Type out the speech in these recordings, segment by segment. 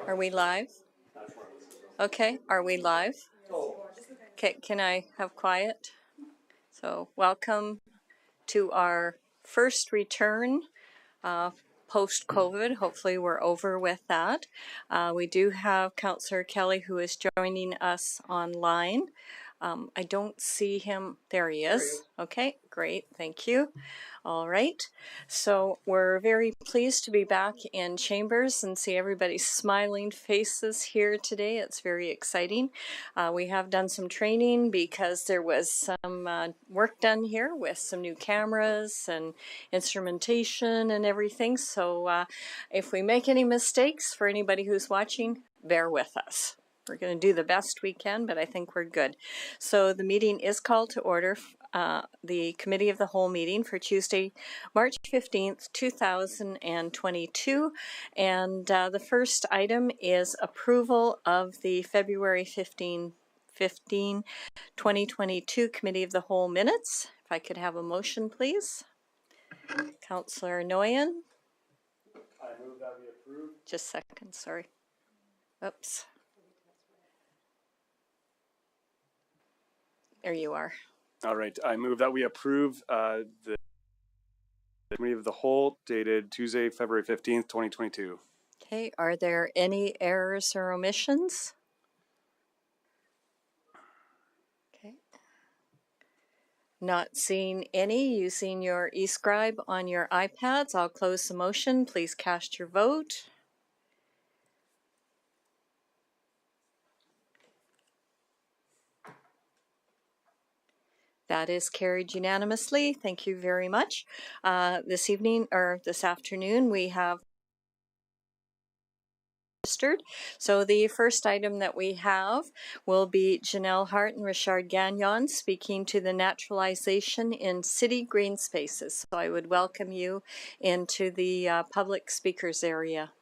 Are we live? Okay, are we live? Okay, can I have quiet? So welcome to our first return post-COVID. Hopefully we're over with that. We do have Councillor Kelly who is joining us online. I don't see him. There he is. Okay, great. Thank you. All right. So we're very pleased to be back in chambers and see everybody's smiling faces here today. It's very exciting. We have done some training because there was some work done here with some new cameras and instrumentation and everything. So if we make any mistakes for anybody who's watching, bear with us. We're going to do the best we can, but I think we're good. So the meeting is called to order, the Committee of the Whole meeting for Tuesday, March 15th, 2022. And the first item is approval of the February 2022 Committee of the Whole minutes. If I could have a motion, please. Councillor Noyan. I move that we approve. Just a second, sorry. Oops. There you are. All right. I move that we approve the Committee of the Whole dated Tuesday, February 15th, 2022. Okay, are there any errors or omissions? Okay. Not seeing any. Using your eScribe on your iPads, I'll close the motion. Please cast your vote. That is carried unanimously. Thank you very much. This evening or this afternoon, we have registered. So the first item that we have will be Janelle Hart and Richard Gagnon speaking to the naturalization in city green spaces. So I would welcome you into the public speakers area.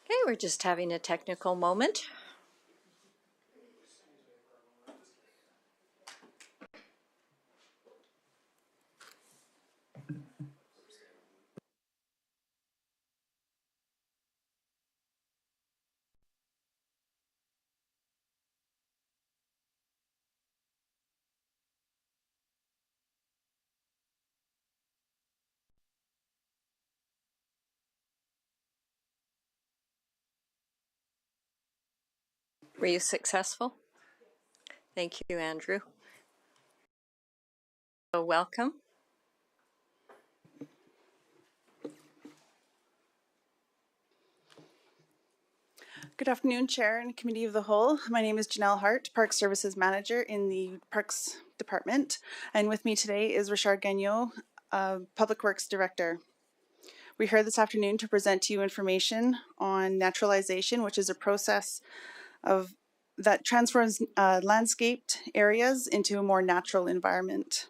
Okay, we're just having a technical moment. Were you successful? Thank you, Andrew. So welcome. Good afternoon, Chair and Committee of the Whole. My name is Janelle Hart, Park Services Manager in the Parks Department. And with me today is Richard Gagnon, Public Works Director. We're here this afternoon to present to you information on naturalization, which is a process that transforms landscaped areas into a more natural environment.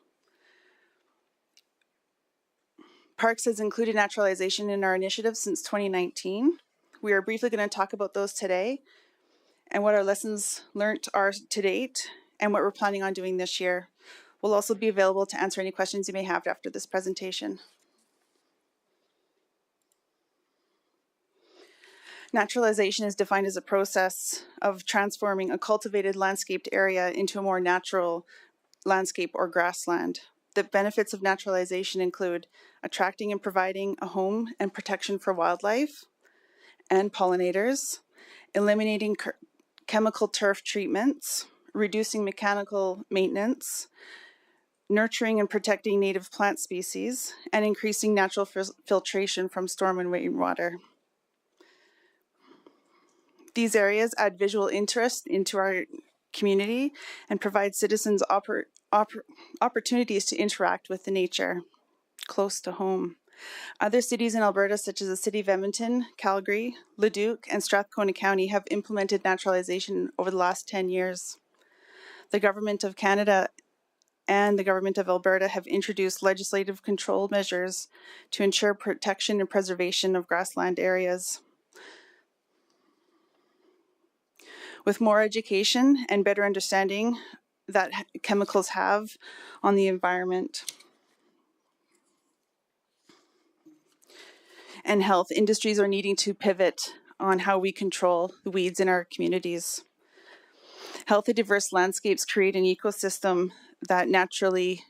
Parks has included naturalization in our initiative since 2019. We are briefly going to talk about those today and what our lessons learned are to date and what we're planning on doing this year. We'll also be available to answer any questions you may have after this presentation. Naturalization is defined as a process of transforming a cultivated landscaped area into a more natural landscape or grassland. The benefits of naturalization include attracting and providing a home and protection for wildlife and pollinators, eliminating chemical turf treatments, reducing mechanical maintenance, nurturing and protecting native plant species, and increasing natural filtration from storm and rainwater. These areas add visual interest into our community and provide citizens opportunities to interact with the nature close to home. Other cities in Alberta, such as the City of Edmonton, Calgary, Leduc, and Strathcona County, have implemented naturalization over the last 10 years. The Government of Canada and the Government of Alberta have introduced legislative control measures to ensure protection and preservation of grassland areas. With more education and better understanding that chemicals have on the environment and health, industries are needing to pivot on how we control the weeds in our communities. Healthy, diverse landscapes create an ecosystem that naturally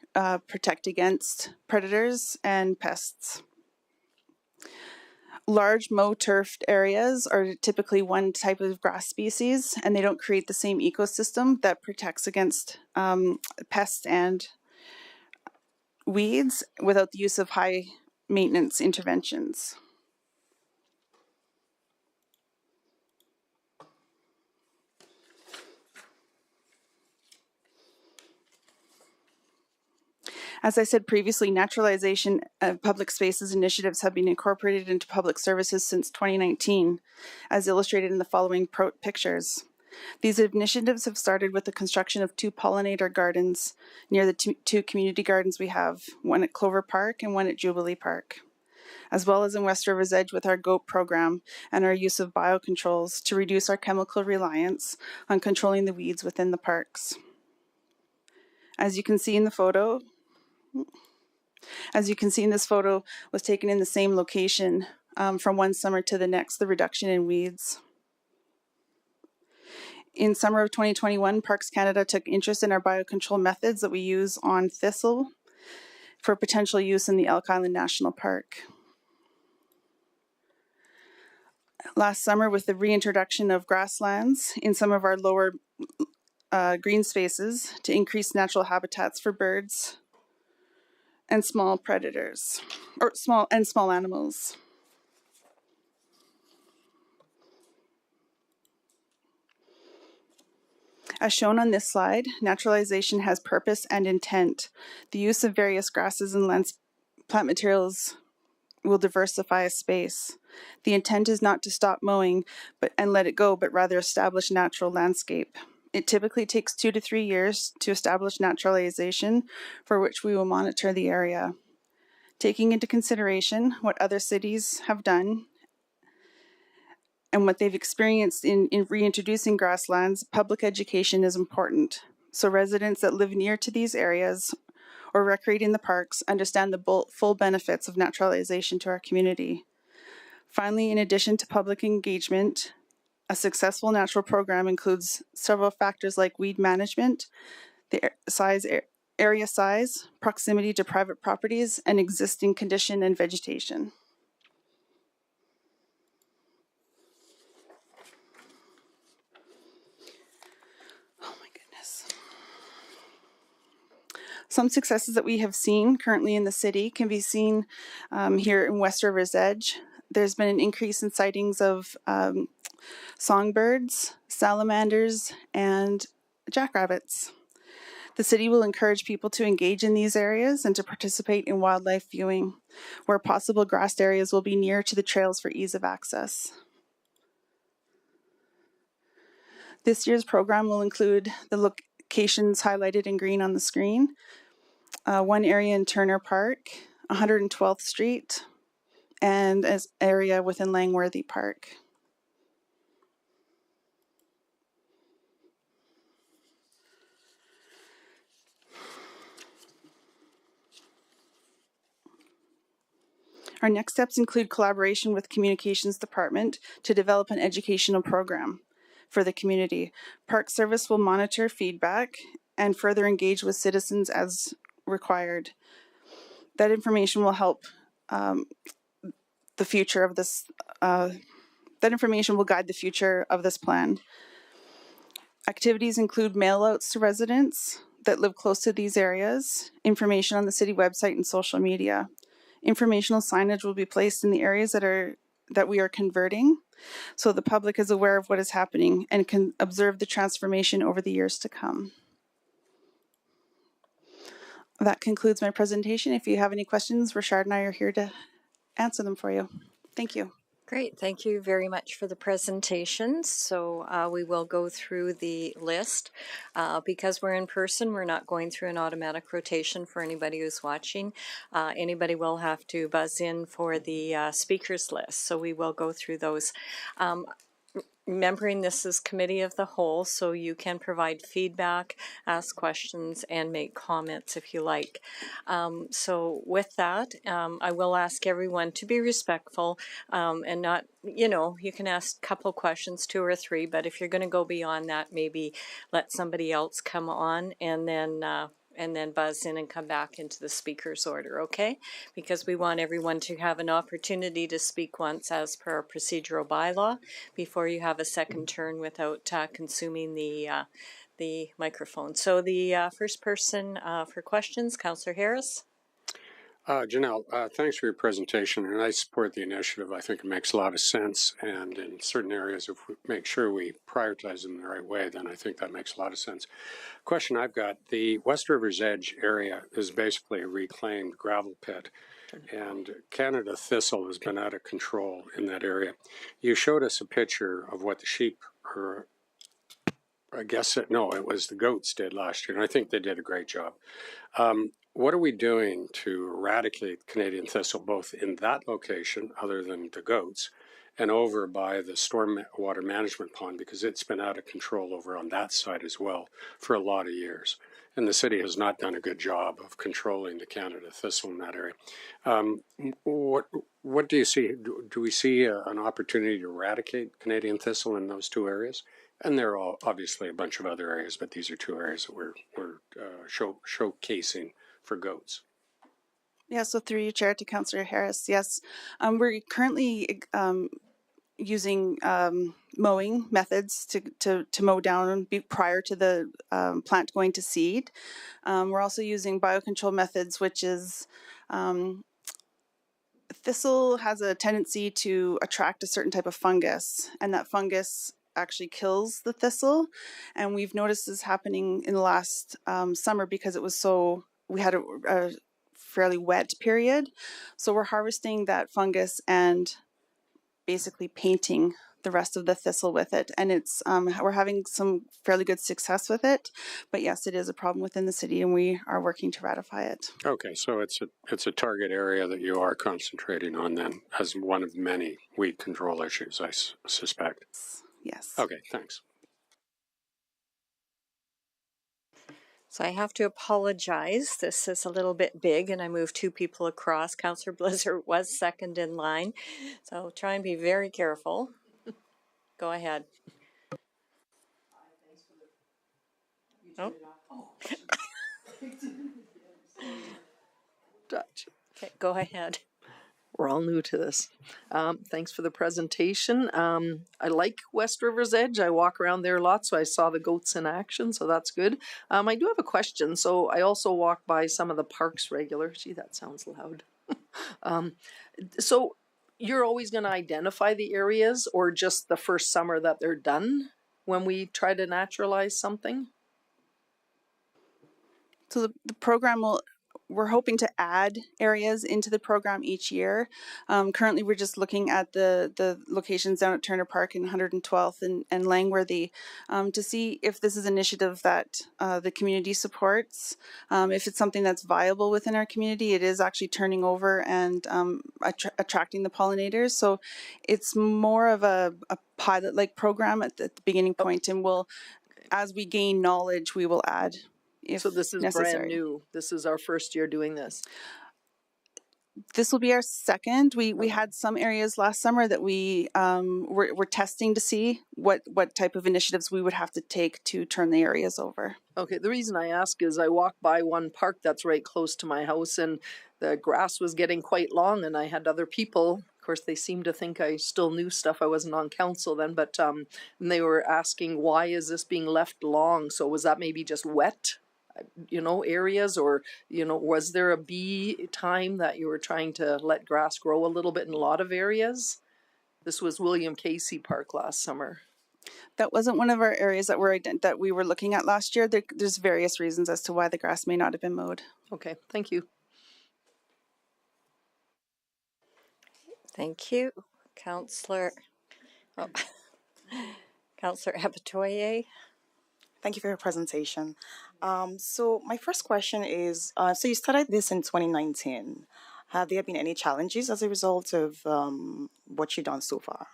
protect against predators and pests. Large mow-turfed areas are typically one type of grass species, and they don't create the same ecosystem that protects against pests and weeds without the use of high maintenance interventions. As I said previously, naturalization of public spaces initiatives have been incorporated into public services since 2019, as illustrated in the following pictures. These initiatives have started with the construction of 2 pollinator gardens near the two community gardens we have, one at Clover Park and one at Jubilee Park, as well as in West River's Edge with our GOAT program and our use of biocontrols to reduce our chemical reliance on controlling the weeds within the parks. As you can see in the photo, this photo was taken in the same location from one summer to the next, the reduction in weeds. In summer of 2021, Parks Canada took interest in our biocontrol methods that we use on Thistle for potential use in the Elk Island National Park. Last summer, with the reintroduction of grasslands in some of our lower green spaces to increase natural habitats for birds and small predators, or small animals. As shown on this slide, naturalization has purpose and intent. The use of various grasses and plant materials will diversify a space. The intent is not to stop mowing and let it go, but rather establish natural landscape. It typically takes 2 to 3 years to establish naturalization, for which we will monitor the area. Taking into consideration what other cities have done and what they've experienced in reintroducing grasslands, public education is important. So residents that live near to these areas or recreate in the parks understand the full benefits of naturalization to our community. Finally, in addition to public engagement, a successful natural program includes several factors like weed management, the area size, proximity to private properties, and existing condition and vegetation. Oh my goodness. Some successes that we have seen currently in the city can be seen here in West River's Edge. There's been an increase in sightings of songbirds, salamanders, and jackrabbits. The city will encourage people to engage in these areas and to participate in wildlife viewing. Where possible, grassed areas will be near to the trails for ease of access. This year's program will include the locations highlighted in green on the screen. One area in Turner Park, 112th Street, and an area within Langworthy Park. Our next steps include collaboration with Communications Department to develop an educational program for the community. Park Service will monitor feedback and further engage with citizens as required. That information will help the future of this, that information will guide the future of this plan. Activities include mail-outs to residents that live close to these areas, information on the city website and social media. Informational signage will be placed in the areas that we are converting, so the public is aware of what is happening and can observe the transformation over the years to come. That concludes my presentation. If you have any questions, Richard and I are here to answer them for you. Thank you. Great. Thank you very much for the presentation. So we will go through the list. Because we're in person, we're not going through an automatic rotation for anybody who's watching. Anybody will have to buzz in for the speakers list. So we will go through those. Remembering this is committee of the whole, so you can provide feedback, ask questions, and make comments if you like. So with that, I will ask everyone to be respectful and not, you can ask a couple questions, 2 or 3, but if you're going to go beyond that, maybe let somebody else come on and then buzz in and come back into the speaker's order, okay? Because we want everyone to have an opportunity to speak once as per our procedural bylaw before you have a second turn without consuming the microphone. So the first person for questions, Councillor Harris. Janelle, thanks for your presentation, and I support the initiative. I think it makes a lot of sense, and in certain areas, if we make sure we prioritize them the right way, then I think that makes a lot of sense. Question I've got, the West River's Edge area is basically a reclaimed gravel pit, and Canada Thistle has been out of control in that area. You showed us a picture of what the sheep, or I guess, it was the goats did last year, and I think they did a great job. What are we doing to eradicate Canadian thistle, both in that location, other than the goats, and over by the storm water management pond, because it's been out of control over on that side as well for a lot of years. And the city has not done a good job of controlling the Canada thistle in that area. What do you see? Do we see an opportunity to eradicate Canadian thistle in those 2 areas? And there are obviously a bunch of other areas, but these are 2 areas that we're showcasing for goats. Yeah, so through you, Chair, to Councillor Harris, yes. We're currently using mowing methods to mow down prior to the plant going to seed. We're also using biocontrol methods, which is thistle has a tendency to attract a certain type of fungus, and that fungus actually kills the thistle. And we've noticed this happening in the last summer because we had a fairly wet period. So we're harvesting that fungus and basically painting the rest of the thistle with it. And it's we're having some fairly good success with it. But yes, it is a problem within the city, and we are working to ratify it. Okay, so it's a target area that you are concentrating on then as one of many weed control issues, I suspect. Yes. Okay, thanks. So I have to apologize. This is a little bit big, and I moved 2 people across. Councillor Blizzard was second in line, so try and be very careful. Go ahead. Oh. Dutch. Okay, go ahead. We're all new to this. Thanks for the presentation. I like West River's Edge. I walk around there a lot, so I saw the goats in action, so that's good. I do have a question. So I also walk by some of the parks regular. Gee, that sounds loud. So you're always going to identify the areas, or just the first summer that they're done when we try to naturalize something? So the program we're hoping to add areas into the program each year. Currently, we're just looking at the locations down at Turner Park and 112th and Langworthy to see if this is an initiative that the community supports. If it's something that's viable within our community, it is actually turning over and attracting the pollinators. So it's more of a pilot-like program at the beginning point, and as we gain knowledge, we will add. So this is necessary. Brand new. This is our first year doing this. This will be our second. We had some areas last summer that we were testing to see what type of initiatives we would have to take to turn the areas over. Okay, the reason I ask is I walked by one park that's right close to my house, and the grass was getting quite long, and I had other people. Of course, they seemed to think I still knew stuff. I wasn't on council then, but and they were asking, why is this being left long? So was that maybe just wet, areas, or was there a bee time that you were trying to let grass grow a little bit in a lot of areas? This was William Casey Park last summer. That wasn't one of our areas that we were looking at last year. There's various reasons as to why the grass may not have been mowed. Okay, thank you. Thank you, Councillor. Councillor Abatoye. Thank you for your presentation. So my first question is, so you started this in 2019. Have there been any challenges as a result of what you've done so far?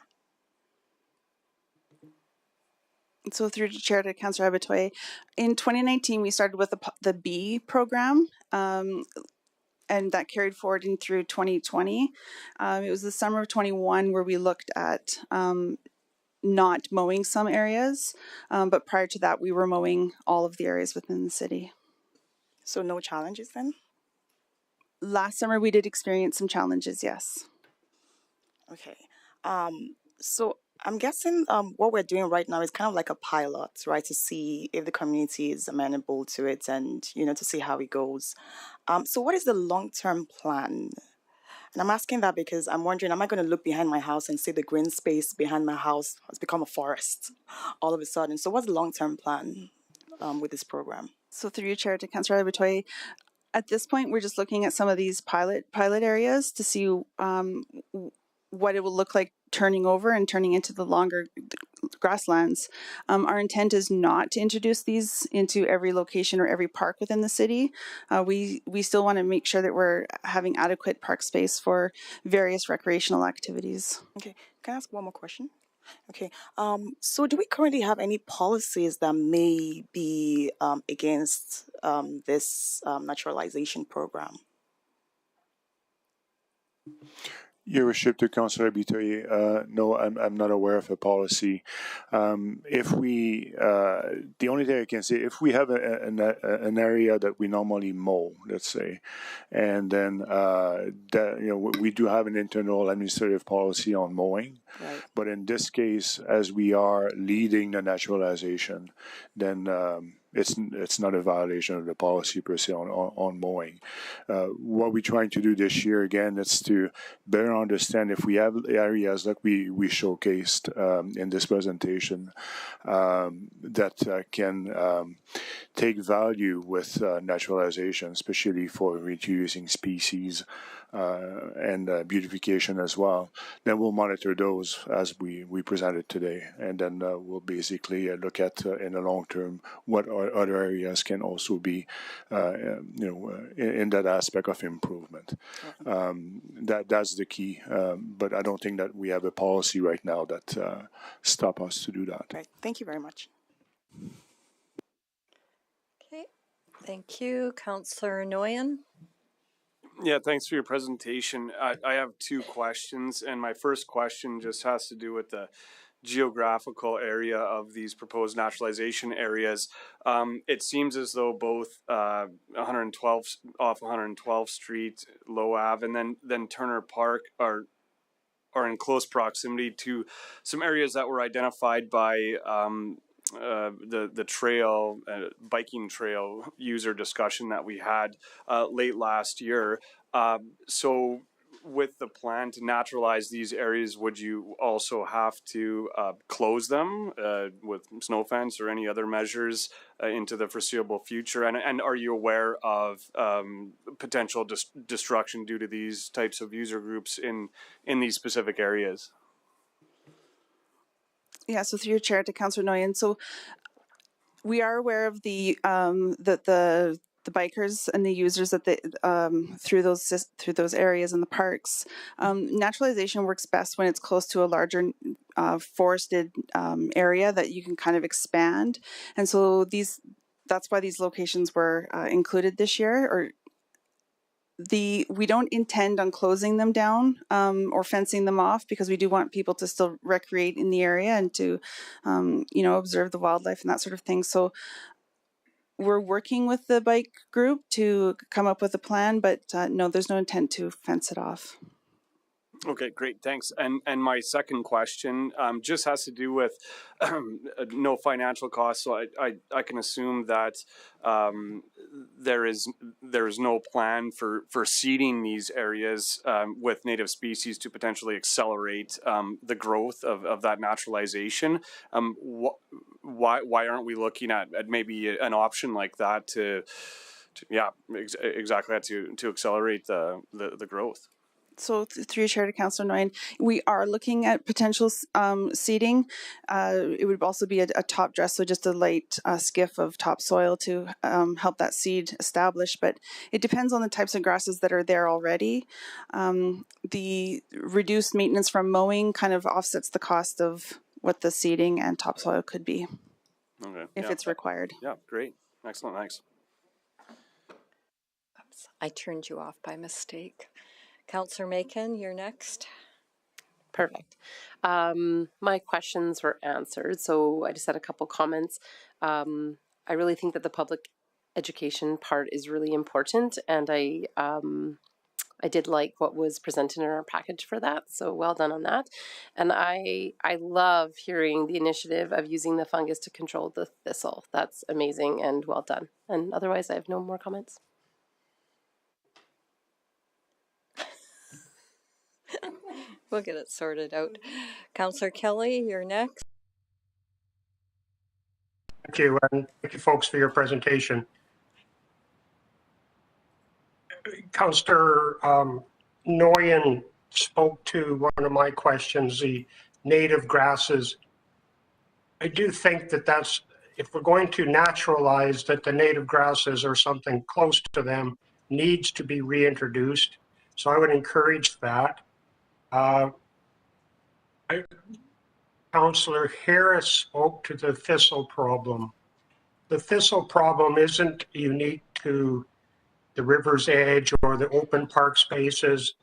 So through the chair to Councillor Abatoye, in 2019 we started with the B program, and that carried forward in through 2020. It was the summer of 21 where we looked at not mowing some areas, but prior to that we were mowing all of the areas within the city. So no challenges then? Last summer we did experience some challenges, yes. Okay. So I'm guessing what we're doing right now is kind of like a pilot, right, to see if the community is amenable to it and, to see how it goes. So what is the long-term plan? And I'm asking that because I'm wondering, am I going to look behind my house and see the green space behind my house has become a forest all of a sudden? So what's the long-term plan with this program? So through your chair to Councillor Abatoye, at this point we're just looking at some of these pilot areas to see what it will look like turning over and turning into the longer grasslands. Our intent is not to introduce these into every location or every park within the city. We still want to make sure that we're having adequate park space for various recreational activities. Okay, can I ask one more question? Okay, so do we currently have any policies that may be against this naturalization program? Your worship to Councillor Abitoye, no, I'm not aware of a policy. If we, the only thing I can say, if we have an area that we normally mow, let's say, and then that we do have an internal administrative policy on mowing, Right. but in this case, as we are leading the naturalization, then it's not a violation of the policy per se on mowing. What we're trying to do this year, again, is to better understand if we have areas like we showcased in this presentation that can take value with naturalization, especially for reducing species and beautification as well. Then we'll monitor those as we presented today, and then we'll basically look at in the long term what other areas can also be, in that aspect of improvement. That's the key. But I don't think that we have a policy right now that stop us to do that. Right. Thank you very much. Okay, thank you, Councillor Nguyen. Yeah, thanks for your presentation. I have two questions, and my first question just has to do with the geographical area of these proposed naturalization areas. It seems as though both 112 off 112th Street, Low Ave, and then Turner Park are in close proximity to some areas that were identified by the trail biking trail user discussion that we had late last year. So with the plan to naturalize these areas, would you also have to close them with snow fence or any other measures into the foreseeable future? And are you aware of potential destruction due to these types of user groups in these specific areas? Yeah, so through your chair to Councillor Nguyen, so we are aware of the bikers and the users that through those areas in the parks. Naturalization works best when it's close to a larger forested area that you can kind of expand, and so that's why these locations were included this year, or we don't intend on closing them down or fencing them off, because we do want people to still recreate in the area and to, observe the wildlife and that sort of thing. So we're working with the bike group to come up with a plan, but no, there's no intent to fence it off. Okay, great, thanks. And my second question just has to do with no financial cost. So I can assume that there is no plan for seeding these areas with native species to potentially accelerate the growth of that naturalization. Why aren't we looking at maybe an option like that to exactly to accelerate the growth? So through your chair to Councillor Nguyen, we are looking at potential seeding. It would also be a top dress, so just a light skiff of topsoil to help that seed establish. But it depends on the types of grasses that are there already. The reduced maintenance from mowing kind of offsets the cost of what the seeding and topsoil could be, if it's required. Yeah, great. Excellent, thanks. Oops, I turned you off by mistake. Councillor Macon, you're next. Perfect. My questions were answered, so I just had a couple comments. I really think that the public education part is really important, and I did like what was presented in our package for that, so well done on that. And I love hearing the initiative of using the fungus to control the thistle. That's amazing and well done. And otherwise, I have no more comments. We'll get it sorted out. Councillor Kelly, you're next. Thank you, and thank you folks for your presentation. Councillor Nguyen spoke to one of my questions, the native grasses. I do think that that's, if we're going to naturalize that the native grasses or something close to them needs to be reintroduced. So I would encourage that. Councillor Harris spoke to the thistle problem. The thistle problem isn't unique to the river's edge or the open park spaces.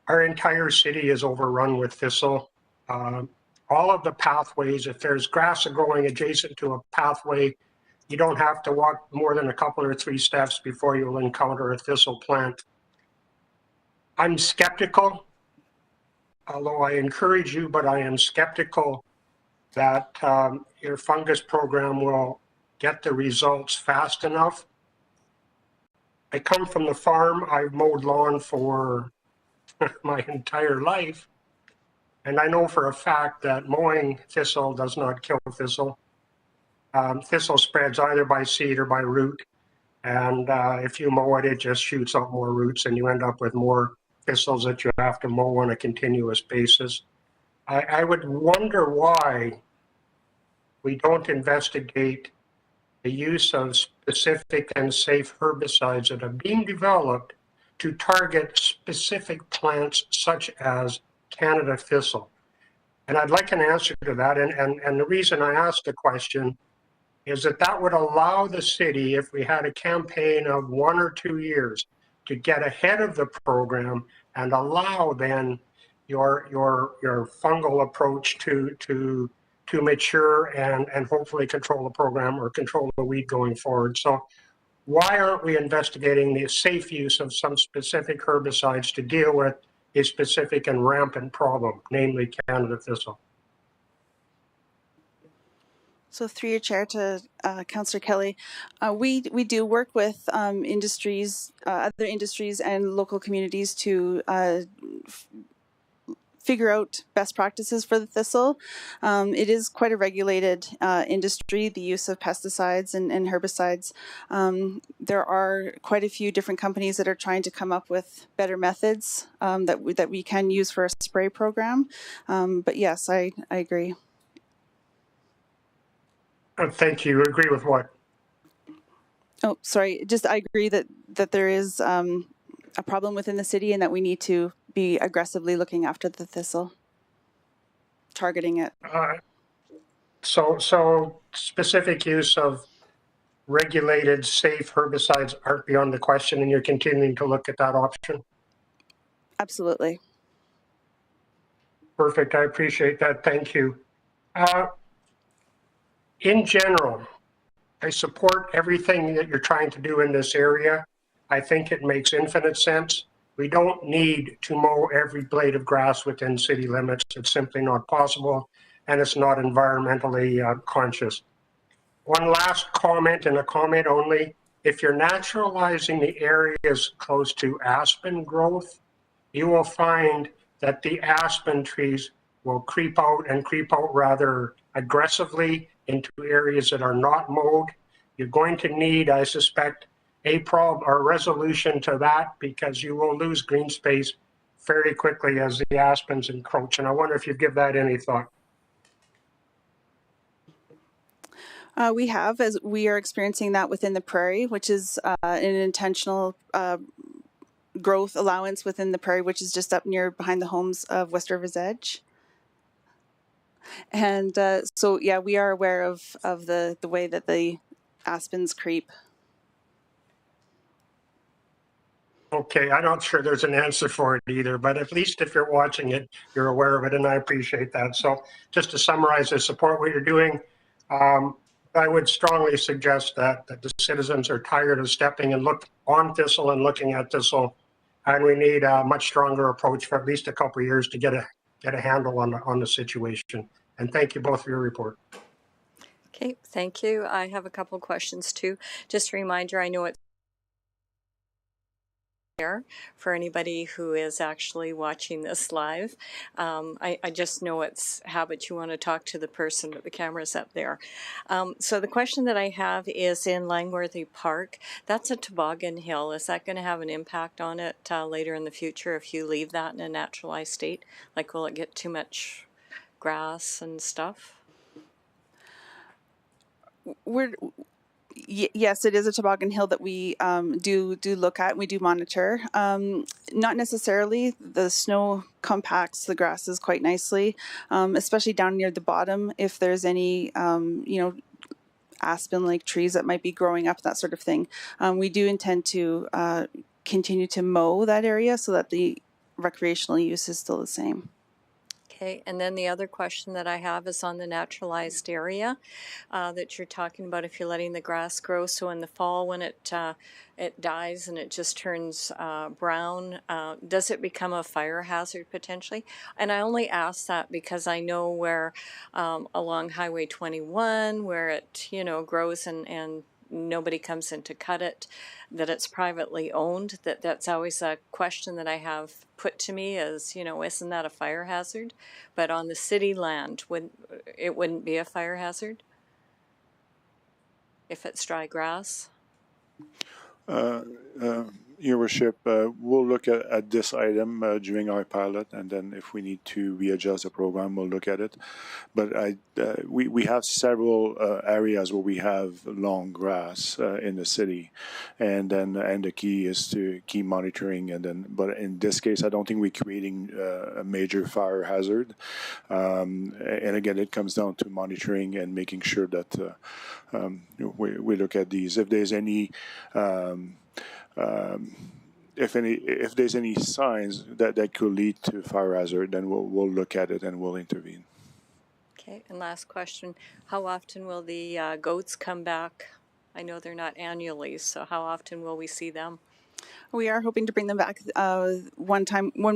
Our entire city is overrun with thistle. All of the pathways, if there's grass growing adjacent to a pathway, you don't have to walk more than a couple or 3 steps before you'll encounter a thistle plant. I'm skeptical, although I encourage you, but I am skeptical that your fungus program will get the results fast enough. I come from the farm. I've mowed lawn for my entire life. And I know for a fact that mowing thistle does not kill thistle. Thistle spreads either by seed or by root. And if you mow it, it just shoots out more roots and you end up with more thistles that you have to mow on a continuous basis. I would wonder why we don't investigate the use of specific and safe herbicides that are being developed to target specific plants such as Canada thistle. And I'd like an answer to that. And the reason I asked the question is that would allow the city, if we had a campaign of 1 or 2 years, to get ahead of the program and allow then your fungal approach to mature and hopefully control the program or control the weed going forward. So why aren't we investigating the safe use of some specific herbicides to deal with a specific and rampant problem, namely Canada thistle? So through your chair to Councillor Kelly, we do work with industries, other industries and local communities to figure out best practices for the thistle. It is quite a regulated industry, the use of pesticides and herbicides. There are quite a few different companies that are trying to come up with better methods that we can use for a spray program. But yes, I agree. Thank you. Agree with what? Oh, sorry. Just I agree that there is a problem within the city and that we need to be aggressively looking after the thistle, targeting it. So specific use of regulated, safe herbicides aren't beyond the question, and you're continuing to look at that option? Absolutely. Perfect. I appreciate that. Thank you. In general, I support everything that you're trying to do in this area. I think it makes infinite sense. We don't need to mow every blade of grass within city limits. It's simply not possible, and it's not environmentally conscious. One last comment, and a comment only. If you're naturalizing the areas close to aspen growth, you will find that the aspen trees will creep out and creep out rather aggressively into areas that are not mowed. You're going to need, I suspect, a resolution to that, because you will lose green space very quickly as the aspens encroach. And I wonder if you give that any thought. We have, as we are experiencing that within the prairie, which is an intentional growth allowance within the prairie, which is just up near behind the homes of West River's Edge. And so, yeah, we are aware of the way that the aspens creep. Okay, I'm not sure there's an answer for it either, but at least if you're watching it, you're aware of it, and I appreciate that. So just to summarize, I support what you're doing. I would strongly suggest that the citizens are tired of stepping and look on Thistle and looking at Thistle, and we need a much stronger approach for at least a couple of years to get a handle on the situation. And thank you both for your report. Okay, thank you. I have a couple of questions too. Just a reminder, I know it's for anybody who is actually watching this live. I just know it's habit you want to talk to the person, but the camera's up there. So the question that I have is in Langworthy Park. That's a toboggan hill. Is that going to have an impact on it later in the future if you leave that in a naturalized state? Like, will it get too much grass and stuff? Yes, it is a toboggan hill that we do look at and we do monitor. Not necessarily. The snow compacts the grasses quite nicely, especially down near the bottom. If there's any, aspen-like trees that might be growing up, that sort of thing. We do intend to continue to mow that area so that the recreational use is still the same. Okay, and then the other question that I have is on the naturalized area that you're talking about. If you're letting the grass grow, so in the fall when it dies and it just turns brown, does it become a fire hazard potentially? And I only ask that because I know where along Highway 21, where it grows and nobody comes in to cut it, that it's privately owned, that's always a question that I have put to me is, isn't that a fire hazard? But on the city land, it wouldn't be a fire hazard if it's dry grass? Your Worship, we'll look at this item during our pilot, and then if we need to readjust the program, we'll look at it. But we have several areas where we have long grass in the city, and the key is to keep monitoring. But in this case, I don't think we're creating a major fire hazard. And again, it comes down to monitoring and making sure that we look at these. If there's any if there's any signs that could lead to fire hazard, then we'll look at it and we'll intervene. Okay, and last question, how often will the goats come back? I know they're not annually, so how often will we see them? We are hoping to bring them back one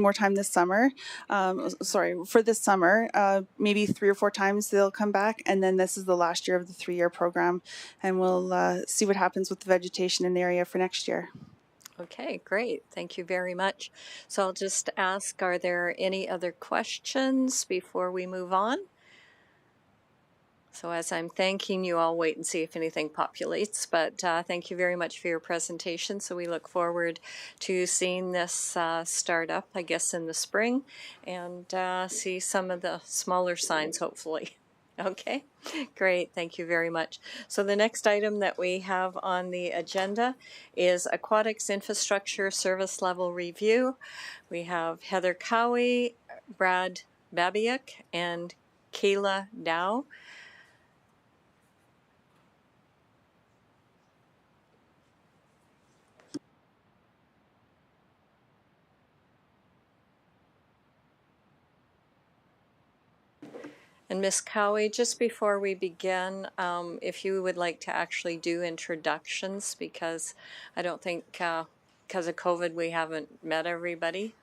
more time this summer. For this summer, maybe 3 or 4 times they'll come back, and then this is the last year of the 3-year program, and we'll see what happens with the vegetation in the area for next year. Okay, great. Thank you very much. So I'll just ask, are there any other questions before we move on? So as I'm thanking you, I'll wait and see if anything populates, but thank you very much for your presentation. So we look forward to seeing this start up, I guess, in the spring, and see some of the smaller signs, hopefully. Okay, great. Thank you very much. So the next item that we have on the agenda is Aquatics Infrastructure Service Level Review. We have Heather Cowie, Brad Babiak, and Kayla Dow. And Miss Cowie, just before we begin, if you would like to actually do introductions, because I don't think, because of COVID, we haven't met everybody.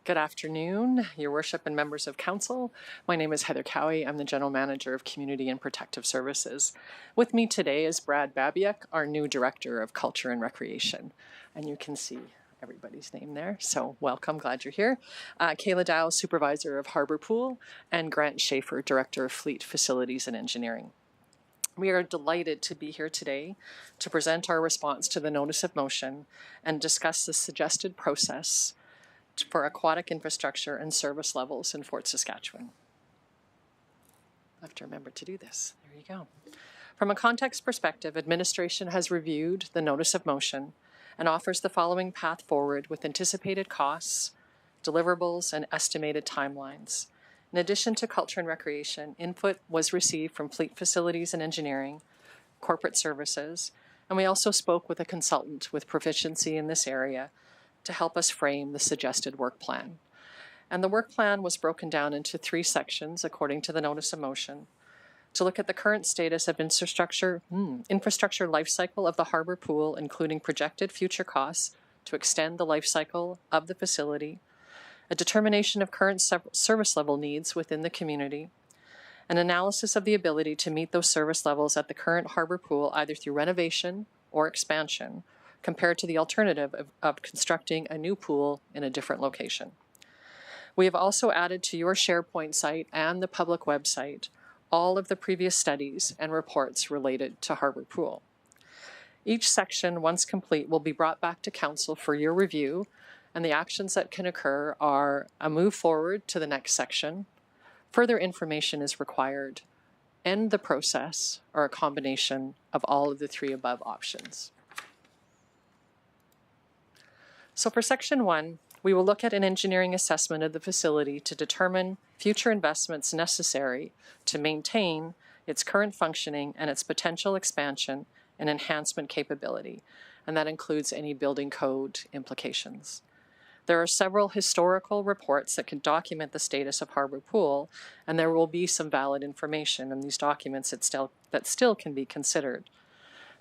Good afternoon, Your Worship and members of Council. My name is Heather Cowie. I'm the General Manager of Community and Protective Services. With me today is Brad Babiak, our new Director of Culture and Recreation. And you can see everybody's name there, so welcome, glad you're here. Kayla Dow, Supervisor of Harbour Pool, and Grant Schaefer, Director of Fleet Facilities and Engineering. We are delighted to be here today to present our response to the Notice of Motion and discuss the suggested process for aquatic infrastructure and service levels in Fort Saskatchewan. I have to remember to do this. There you go. From a context perspective, administration has reviewed the Notice of Motion and offers the following path forward with anticipated costs, deliverables, and estimated timelines. In addition to culture and recreation, input was received from Fleet Facilities and Engineering, Corporate Services, and we also spoke with a consultant with proficiency in this area to help us frame the suggested work plan. And the work plan was broken down into 3 sections according to the Notice of Motion to look at the current status of infrastructure life cycle of the harbour pool, including projected future costs to extend the life cycle of the facility, a determination of current service level needs within the community, an analysis of the ability to meet those service levels at the current harbour pool either through renovation or expansion, compared to the alternative of constructing a new pool in a different location. We have also added to your SharePoint site and the public website all of the previous studies and reports related to Harbour Pool. Each section, once complete, will be brought back to Council for your review, and the actions that can occur are a move forward to the next section, further information is required, end the process, or a combination of all of the 3 above options. So for Section 1, we will look at an engineering assessment of the facility to determine future investments necessary to maintain its current functioning and its potential expansion and enhancement capability, and that includes any building code implications. There are several historical reports that can document the status of Harbour Pool, and there will be some valid information in these documents that still can be considered.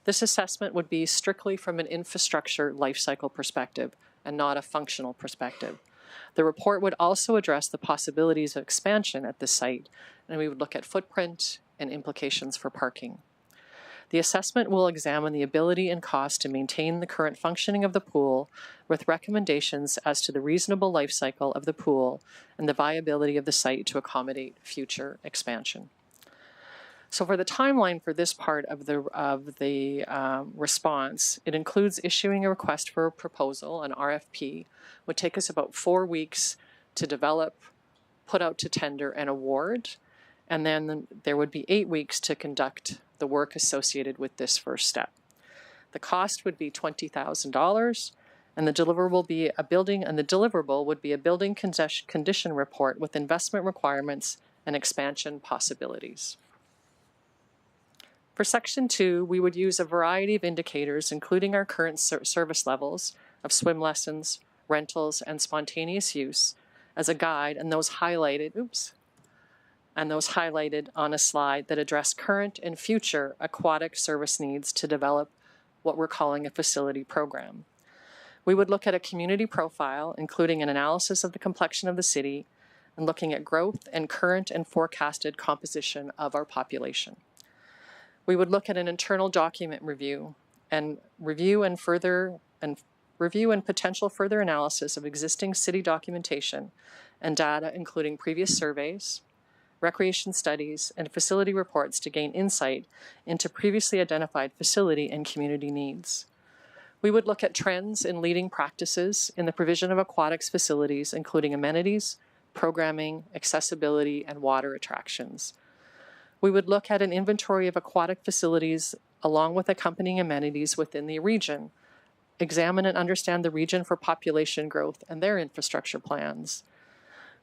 This assessment would be strictly from an infrastructure life cycle perspective and not a functional perspective. The report would also address the possibilities of expansion at this site, and we would look at footprint and implications for parking. The assessment will examine the ability and cost to maintain the current functioning of the pool with recommendations as to the reasonable life cycle of the pool and the viability of the site to accommodate future expansion. So for the timeline for this part of the response, it includes issuing a request for a proposal, an RFP, would take us about 4 weeks to develop, put out to tender, and award. And then there would be 8 weeks to conduct the work associated with this first step. The cost would be $20,000, and the deliverable would be a building condition report with investment requirements and expansion possibilities. For Section 2, we would use a variety of indicators, including our current service levels of swim lessons, rentals, and spontaneous use as a guide, and those highlighted on a slide that address current and future aquatic service needs to develop what we're calling a facility program. We would look at a community profile, including an analysis of the complexion of the city, and looking at growth and current and forecasted composition of our population. We would look at an internal document review and potential further analysis of existing city documentation and data, including previous surveys, recreation studies, and facility reports to gain insight into previously identified facility and community needs. We would look at trends in leading practices in the provision of aquatics facilities, including amenities, programming, accessibility, and water attractions. We would look at an inventory of aquatic facilities along with accompanying amenities within the region, examine and understand the region for population growth and their infrastructure plans.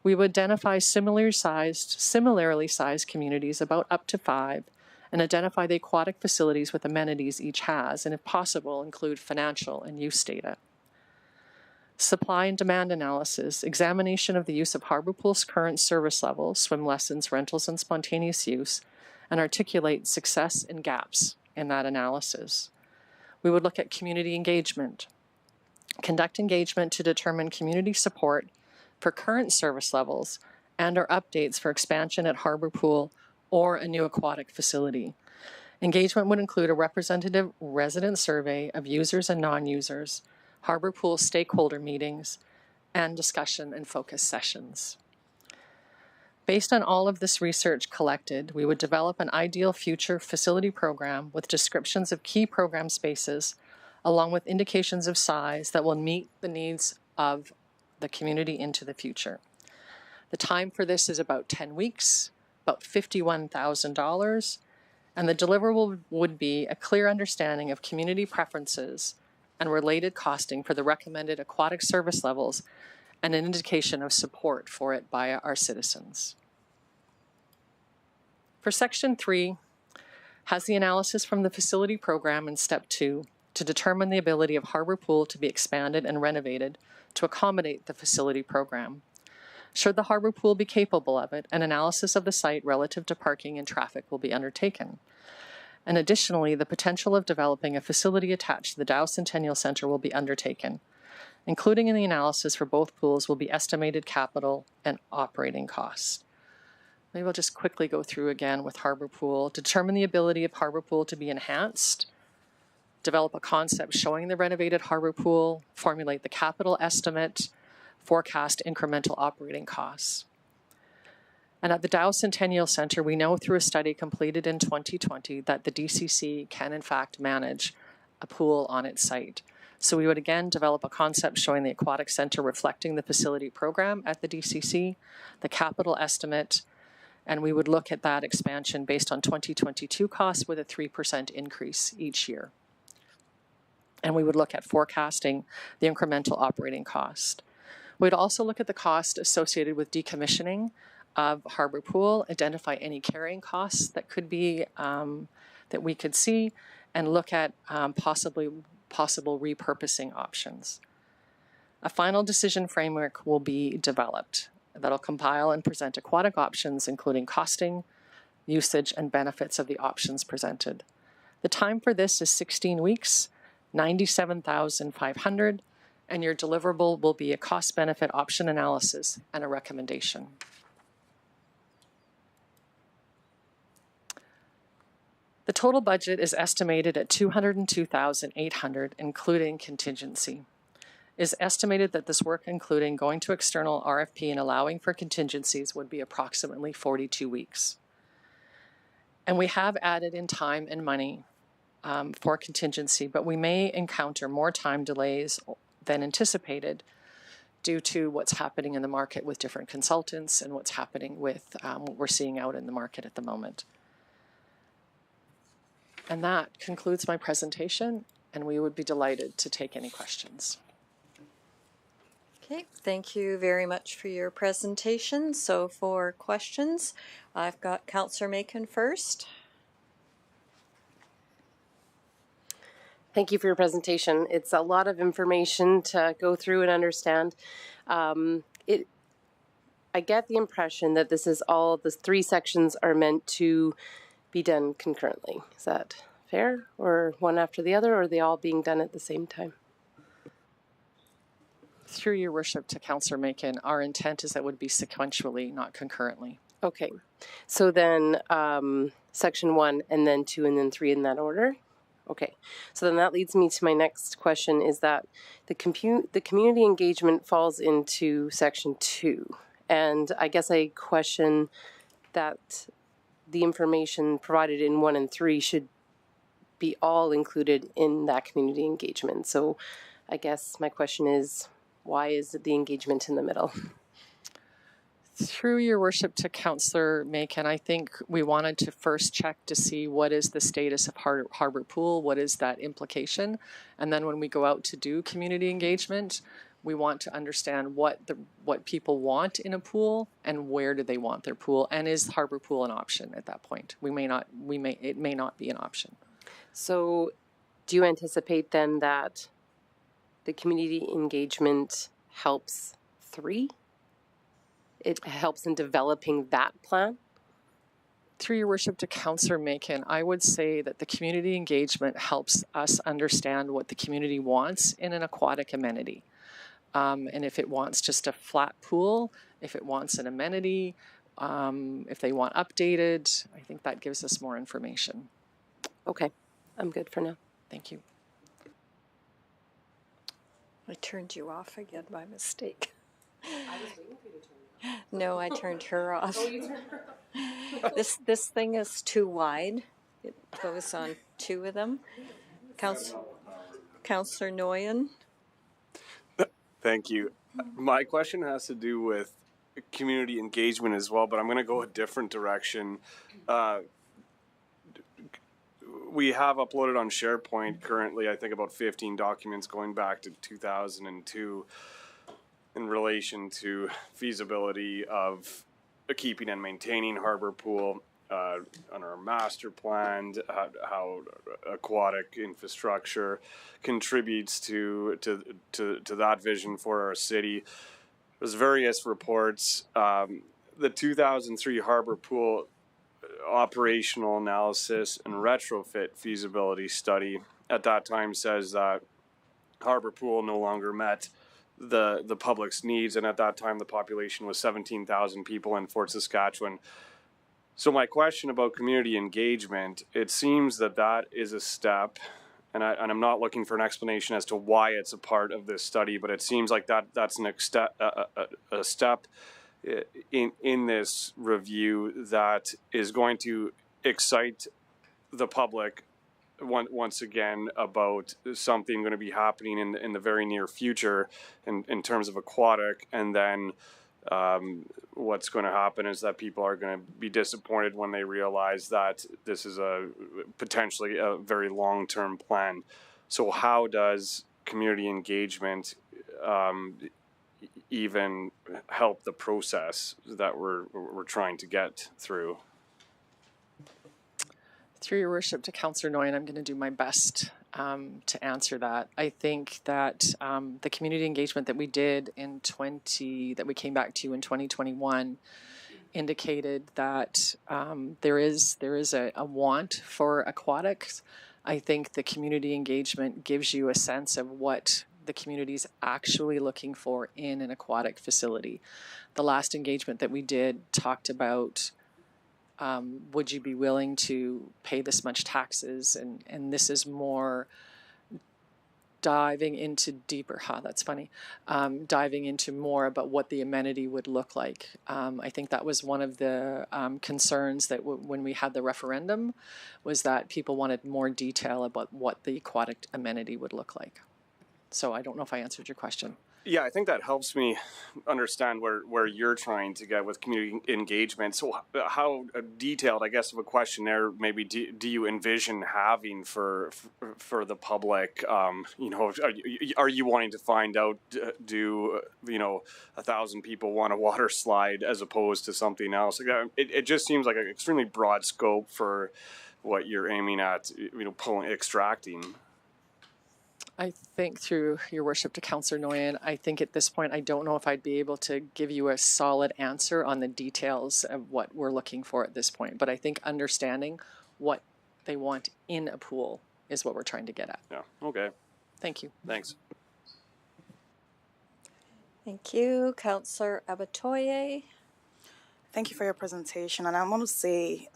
We would identify similarly sized communities, about up to 5, and identify the aquatic facilities with amenities each has, and if possible, include financial and use data. Supply and demand analysis, examination of the use of Harbour Pool's current service levels, swim lessons, rentals, and spontaneous use, and articulate success and gaps in that analysis. We would look at community engagement. Conduct engagement to determine community support for current service levels and or updates for expansion at Harbour Pool or a new aquatic facility. Engagement would include a representative resident survey of users and non-users, Harbour Pool stakeholder meetings, and discussion and focus sessions. Based on all of this research collected, we would develop an ideal future facility program with descriptions of key program spaces, along with indications of size that will meet the needs of the community into the future. The time for this is about 10 weeks, about $51,000, and the deliverable would be a clear understanding of community preferences and related costing for the recommended aquatic service levels and an indication of support for it by our citizens. For Section 3, has the analysis from the facility program in Step 2 to determine the ability of Harbour Pool to be expanded and renovated to accommodate the facility program. Should the Harbour Pool be capable of it, an analysis of the site relative to parking and traffic will be undertaken. And additionally, the potential of developing a facility attached to the Dow Centennial Centre will be undertaken. Including in the analysis for both pools will be estimated capital and operating costs. Maybe I'll just quickly go through again with Harbour Pool. Determine the ability of Harbour Pool to be enhanced. Develop a concept showing the renovated Harbour Pool. Formulate the capital estimate. Forecast incremental operating costs. And at the Dow Centennial Centre, we know through a study completed in 2020 that the DCC can in fact manage a pool on its site. So we would again develop a concept showing the Aquatic Centre reflecting the facility program at the DCC, the capital estimate, and we would look at that expansion based on 2022 costs with a 3% increase each year. And we would look at forecasting the incremental operating cost. We'd also look at the cost associated with decommissioning of Harbour Pool, identify any carrying costs that could be, that we could see, and look at possible repurposing options. A final decision framework will be developed that'll compile and present aquatic options, including costing, usage, and benefits of the options presented. The time for this is 16 weeks, $97,500, and your deliverable will be a cost-benefit option analysis and a recommendation. The total budget is estimated at $202,800, including contingency. It is estimated that this work, including going to external RFP and allowing for contingencies, would be approximately 42 weeks. And we have added in time and money for contingency, but we may encounter more time delays than anticipated due to what's happening in the market with different consultants and what's happening with what we're seeing out in the market at the moment. And that concludes my presentation, and we would be delighted to take any questions. Okay, thank you very much for your presentation. So for questions, I've got Councillor Macon first. Thank you for your presentation. It's a lot of information to go through and understand. I get the impression that this is all, the three sections are meant to be done concurrently. Is that fair? Or one after the other, or are they all being done at the same time? Through your worship to Councillor Macon, our intent is that it would be sequentially, not concurrently. Okay. So then section 1 and then 2 and then 3 in that order? Okay. So then that leads me to my next question, is that the community engagement falls into section 2. And I guess I question that the information provided in 1 and 3 should be all included in that community engagement. So I guess my question is, why is the engagement in the middle? Through your worship to Councillor Macon, I think we wanted to first check to see what is the status of Harbour Pool, what is that implication, and then when we go out to do community engagement, We want to understand what people want in a pool and where do they want their pool, and is harbor pool an option at that point? It may not be an option. So do you anticipate then that the community engagement helps 3? It helps in developing that plan? Through your worship to Councillor Macon, I would say that the community engagement helps us understand what the community wants in an aquatic amenity. And if it wants just a flat pool, if it wants an amenity, if they want updated, I think that gives us more information. Okay, I'm good for now. Thank you. I turned you off again by mistake. I was waiting for you to turn me off. No, I turned her off. Oh, you turned her off. This thing is too wide. It goes on 2 of them. Councillor Noyan. Thank you. My question has to do with community engagement as well, but I'm going to go a different direction. We have uploaded on SharePoint currently, I think, about 15 documents going back to 2002 in relation to feasibility of keeping and maintaining harbor pool on our master plan, how aquatic infrastructure contributes to that vision for our city. There's various reports. The 2003 harbor pool operational analysis and retrofit feasibility study at that time says that harbor pool no longer met the public's needs, and at that time the population was 17,000 people in Fort Saskatchewan. So my question about community engagement, it seems that is a step, and I'm not looking for an explanation as to why it's a part of this study, but it seems like that's a step in this review that is going to excite the public once again about something going to be happening in the very near future in terms of aquatic, and then what's going to happen is that people are going to be disappointed when they realize that this is potentially a very long-term plan. So how does community engagement even help the process that we're trying to get through? Through your worship to Councillor Noyan, I'm going to do my best to answer that. I think that the community engagement that we did that we came back to in 2021 indicated that there is a want for aquatics. I think the community engagement gives you a sense of what the community is actually looking for in an aquatic facility. The last engagement that we did talked about would you be willing to pay this much taxes, and this is more diving into deeper, that's funny, diving into more about what the amenity would look like. I think that was one of the concerns that when we had the referendum, was that people wanted more detail about what the aquatic amenity would look like. So I don't know if I answered your question. Yeah, I think that helps me understand where you're trying to get with community engagement. So how detailed, I guess, of a questionnaire maybe do you envision having for the public? Are you wanting to find out, do 1,000 people want a water slide as opposed to something else? It just seems like an extremely broad scope for what you're aiming at, extracting. I think through your worship to Councillor Noyan, I think at this point I don't know if I'd be able to give you a solid answer on the details of what we're looking for at this point. But I think understanding what they want in a pool is what we're trying to get at. Yeah, okay. Thank you. Thanks. Thank you. Councillor Abatoye. Thank you for your presentation. And I want to say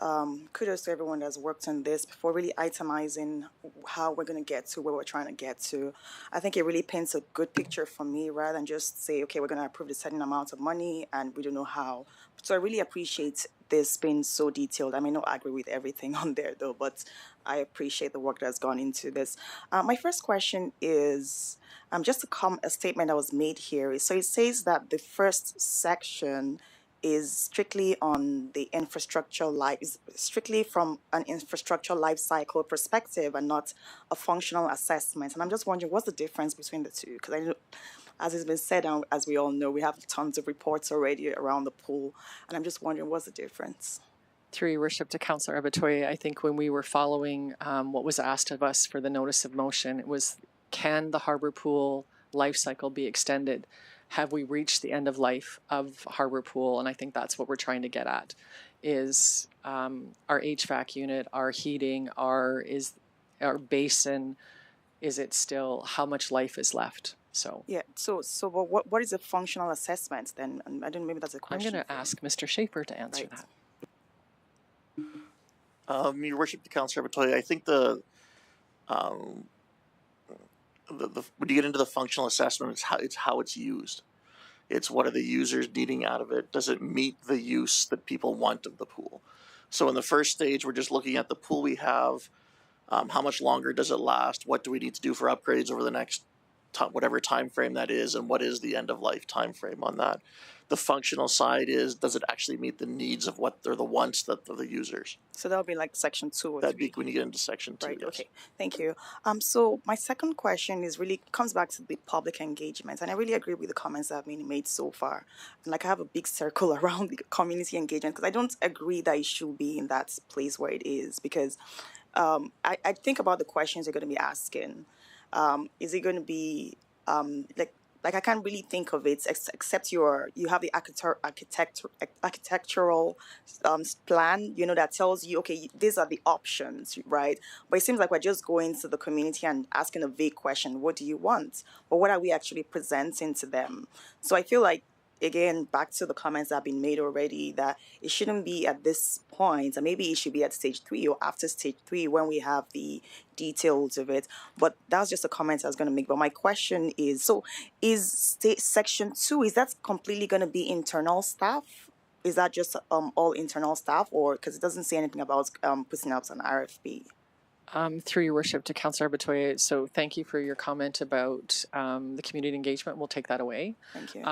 kudos to everyone that's worked on this before really itemizing how we're going to get to where we're trying to get to. I think it really paints a good picture for me rather than just say, okay, we're going to approve a certain amount of money and we don't know how. So I really appreciate this being so detailed. I may not agree with everything on there though, but I appreciate the work that's gone into this. My first question is just a statement that was made here. So it says that the first section is strictly on the strictly from an infrastructure life cycle perspective and not a functional assessment. And I'm just wondering, what's the difference between the two? Because as has been said, and as we all know, we have tons of reports already around the pool, and I'm just wondering what's the difference? Through your worship to Councillor Abatoye, I think when we were following what was asked of us for the notice of motion, it was, can the harbour pool life cycle be extended? Have we reached the end of life of harbour pool? And I think that's what we're trying to get at, is our HVAC unit, our heating, our basin, is it still, how much life is left? So yeah. So but what is the functional assessment then? And I don't know, maybe that's a question. I'm going to ask Mr. Schaefer to answer that. Your worship, the Councillor Abatoye, I think the when you get into the functional assessment, it's how it's used. It's what are the users needing out of it? Does it meet the use that people want of the pool? So in the first stage, we're just looking at the pool we have. How much longer does it last? What do we need to do for upgrades over the next whatever time frame that is, and what is the end of life time frame on that? The functional side is, does it actually meet the needs of what they're the wants that of the users? So that'll be like section 2 or That'd 3. be when you get into section 2. Right. Yes. Okay. Thank you. So my second question is really comes back to the public engagement, and I really agree with the comments that have been made so far. And like I have a big circle around the community engagement because I don't agree that it should be in that place where it is, because I think about the questions you're going to be asking. Is it going to be like I can't really think of it except you have the architectural plan, that tells you, okay, these are the options, right? But it seems like we're just going to the community and asking a vague question, what do you want? But what are we actually presenting to them? So I feel like, again, back to the comments that have been made already, that it shouldn't be at this point, and maybe it should be at stage 3 or after stage 3 when we have the details of it. But that's just a comment I was going to make. But my question is, so is section 2, is that completely going to be internal staff? Is that just all internal staff, or because it doesn't say anything about putting out an RFP? Through your worship to Councillor Abatoye, so thank you for your comment about the community engagement. We'll take that away. Thank you.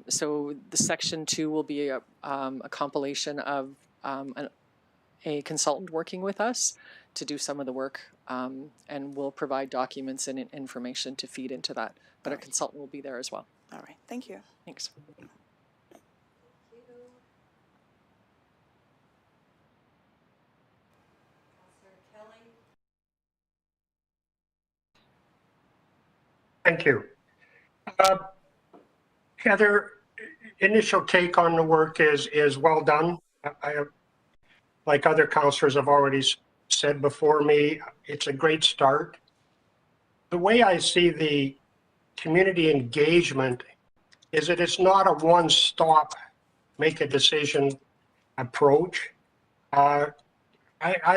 So the section 2 will be a compilation of a consultant working with us to do some of the work, and we'll provide documents and information to feed into that. But a consultant will be there as well. All right. Thank you. Thanks. Thank you. Heather, initial take on the work is well done. I like other councillors have already said before me, it's a great start. The way I see the community engagement is that it's not a one-stop, make a decision approach. I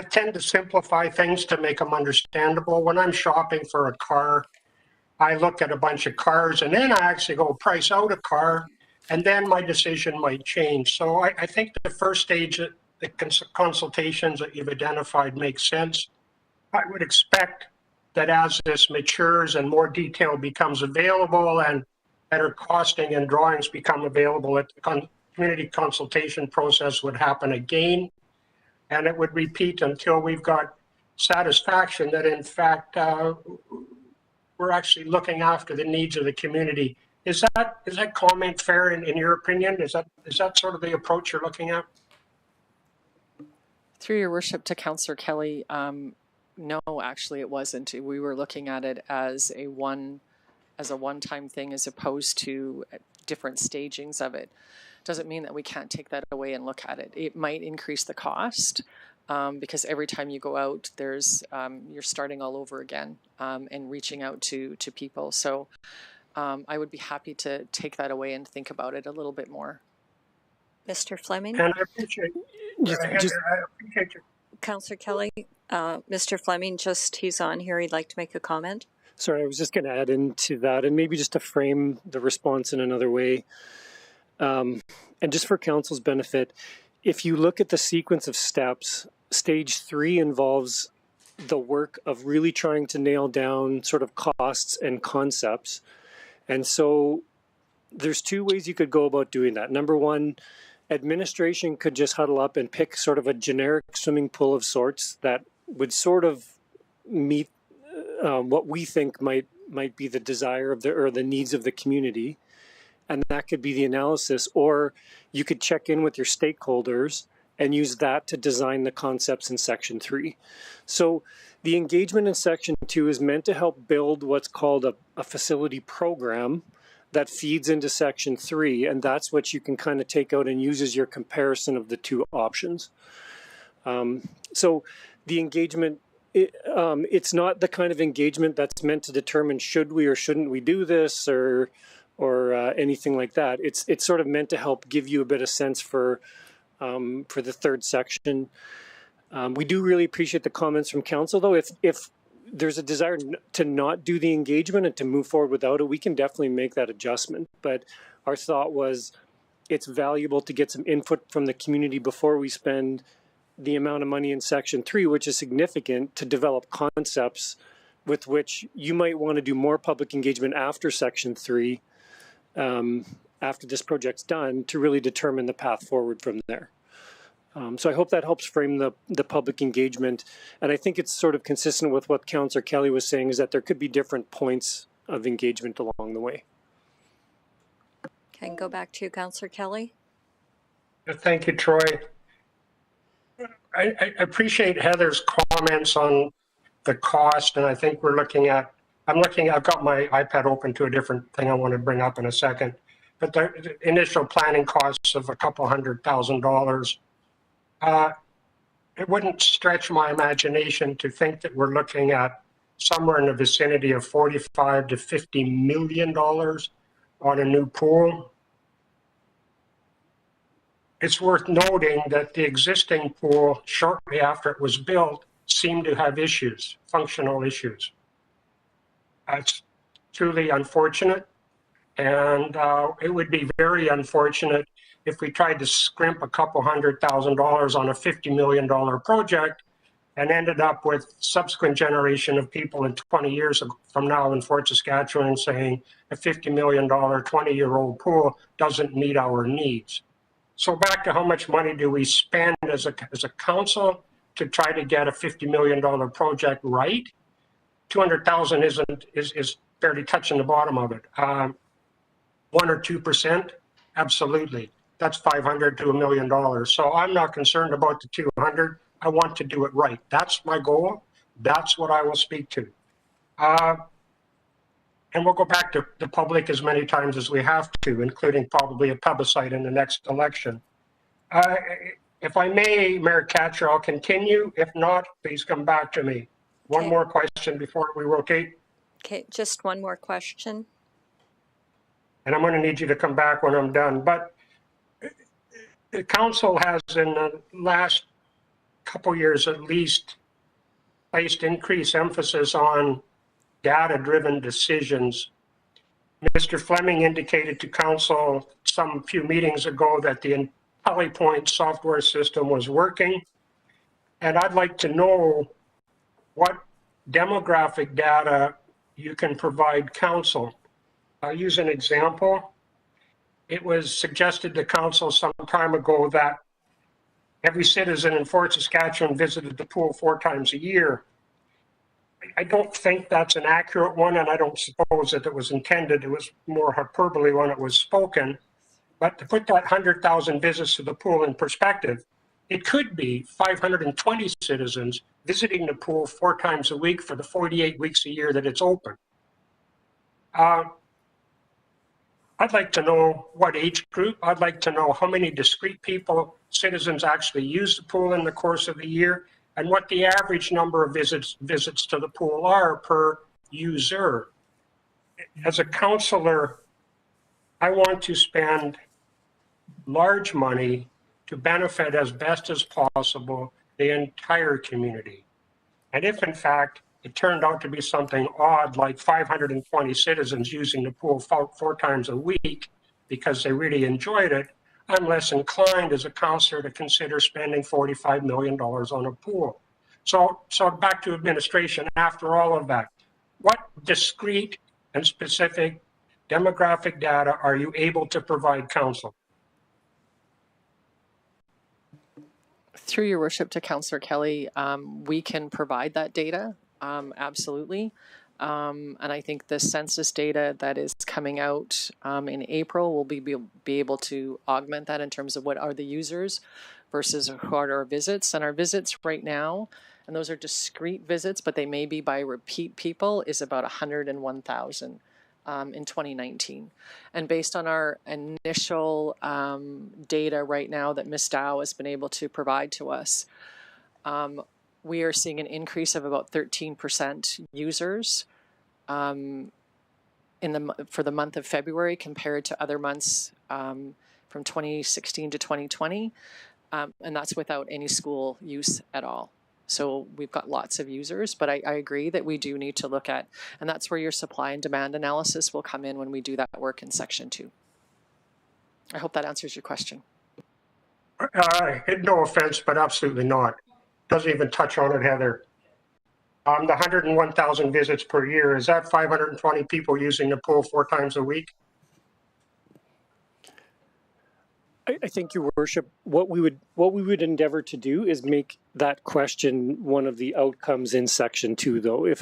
tend to simplify things to make them understandable. When I'm shopping for a car, I look at a bunch of cars and then I actually go price out a car, and then my decision might change. So I think the first stage, the consultations that you've identified make sense. I would expect that as this matures and more detail becomes available and better costing and drawings become available, that the community consultation process would happen again. And it would repeat until we've got satisfaction that in fact we're actually looking after the needs of the community. Is that comment fair in your opinion? Is that sort of the approach you're looking at? Through your worship to Councillor Kelly, no, actually it wasn't. We were looking at it as a one-time thing as opposed to different stagings of it. Doesn't mean that we can't take that away and look at it. It might increase the cost because every time you go out, there's you're starting all over again and reaching out to people. So I would be happy to take that away and think about it a little bit more. Mr. Fleming? And I appreciate you. Councillor Kelly, Mr. Fleming, he's on here. He'd like to make a comment. Sorry, I was just going to add into that, and maybe just to frame the response in another way. And just for council's benefit, if you look at the sequence of steps, stage 3 involves the work of really trying to nail down sort of costs and concepts. And so there's 2 ways you could go about doing that. Number 1, administration could just huddle up and pick sort of a generic swimming pool of sorts that would sort of meet what we think might might be the desire of the needs of the community, and that could be the analysis. Or you could check in with your stakeholders and use that to design the concepts in Section 3. So the engagement in Section 2 is meant to help build what's called a facility program that feeds into Section 3, and that's what you can kind of take out and use as your comparison of the two options. So the engagement, it's not the kind of engagement that's meant to determine should we or shouldn't we do this or anything like that. It's sort of meant to help give you a bit of sense for the third section. We do really appreciate the comments from council, though. If there's a desire to not do the engagement and to move forward without it, we can definitely make that adjustment. But our thought was it's valuable to get some input from the community before we spend the amount of money in Section 3, which is significant, to develop concepts with which you might want to do more public engagement after Section 3, after this project's done, to really determine the path forward from there. So I hope that helps frame the public engagement. And I think it's sort of consistent with what Councillor Kelly was saying, is that there could be different points of engagement along the way. Okay, go back to Councillor Kelly. Thank you, Troy. I appreciate Heather's comments on the cost, and I think we're looking at, I've got my iPad open to a different thing I want to bring up in a second, but the initial planning costs of a couple $100,000, it wouldn't stretch my imagination to think that we're looking at somewhere in the vicinity of $45 to $50 million on a new pool. It's worth noting that the existing pool, shortly after it was built, seemed to have issues, functional issues. That's truly unfortunate, and it would be very unfortunate if we tried to scrimp a couple $100,000 on a $50 million project and ended up with subsequent generation of people in 20 years from now in Fort Saskatchewan saying a $50 million 20-year-old pool doesn't meet our needs. So back to how much money do we spend as a council to try to get a $50 million project right? 200,000 is barely touching the bottom of it. 1 or 2%, absolutely. That's $500 to $1 million. So I'm not concerned about the 200. I want to do it right. That's my goal. That's what I will speak to. And we'll go back to the public as many times as we have to, including probably a plebiscite in the next election. If I may, Mayor Katcher, I'll continue. If not, please come back to me. One more question before we rotate. Okay, just one more question. And I'm going to need you to come back when I'm done. But the council has, in the last couple years at least, placed increased emphasis on data-driven decisions. Mr. Fleming indicated to council some few meetings ago that the IntelliPoint software system was working. And I'd like to know what demographic data you can provide council. I'll use an example. It was suggested to council some time ago that every citizen in Fort Saskatchewan visited the pool 4 times a year. I don't think that's an accurate one, and I don't suppose that it was intended. It was more hyperbole when it was spoken. But to put that 100,000 visits to the pool in perspective, it could be 520 citizens visiting the pool 4 times a week for the 48 weeks a year that it's open. I'd like to know what age group. I'd like to know how many discrete people, citizens, actually use the pool in the course of the year, and what the average number of visits to the pool are per user. As a councillor, I want to spend large money to benefit as best as possible the entire community. And if in fact it turned out to be something odd, like 520 citizens using the pool 4 times a week because they really enjoyed it, I'm less inclined as a councillor to consider spending $45 million on a pool. So back to administration, after all of that, what discrete and specific demographic data are you able to provide council? Through your worship to Councillor Kelly, we can provide that data, absolutely. And I think the census data that is coming out in April will be able to augment that in terms of what are the users versus what are our visits. And our visits right now, and those are discrete visits, but they may be by repeat people, is about 101,000 in 2019. And based on our initial data right now that Ms. Dow has been able to provide to us, we are seeing an increase of about 13% users for the month of February compared to other months from 2016 to 2020, and that's without any school use at all. So we've got lots of users, but I agree that we do need to look at, and that's where your supply and demand analysis will come in when we do that work in Section 2. I hope that answers your question. No offense, but absolutely not. Doesn't even touch on it, Heather. The 101,000 visits per year, is that 520 people using the pool 4 times a week? I think, Your Worship, what we would endeavor to do is make that question one of the outcomes in Section 2, though. I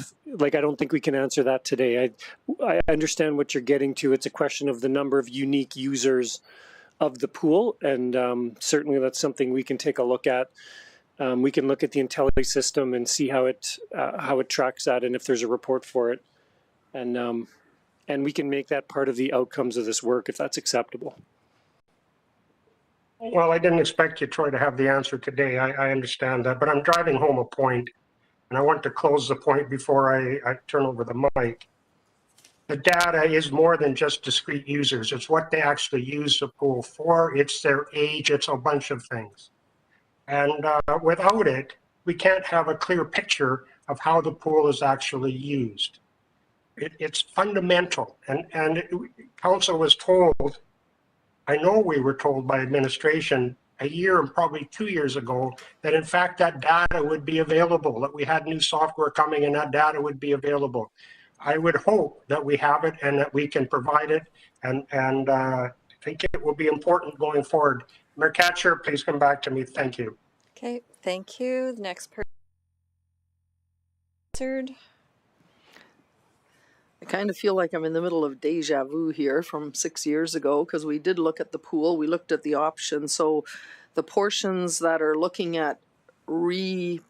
don't think we can answer that today. I understand what you're getting to. It's a question of the number of unique users of the pool, and certainly that's something we can take a look at. We can look at the Intelli system and see how it tracks that, and if there's a report for it, and we can make that part of the outcomes of this work if that's acceptable. Well, I didn't expect you, Troy, to have the answer today. I understand that, but I'm driving home a point, and I want to close the point before I turn over the mic. The data is more than just discrete users. It's what they actually use the pool for. It's their age. It's a bunch of things. And without it, we can't have a clear picture of how the pool is actually used. It's fundamental. And council was told, I know we were told by administration a year and probably 2 years ago, that in fact that data would be available, that we had new software coming and that data would be available. I would hope that we have it and that we can provide it, and I think it will be important going forward. Mayor Katcher, please come back to me. Thank you. Okay, thank you. The next person. I kind of feel like I'm in the middle of deja vu here from 6 years ago, because we did look at the pool, we looked at the options. So the portions that are looking at repurposing,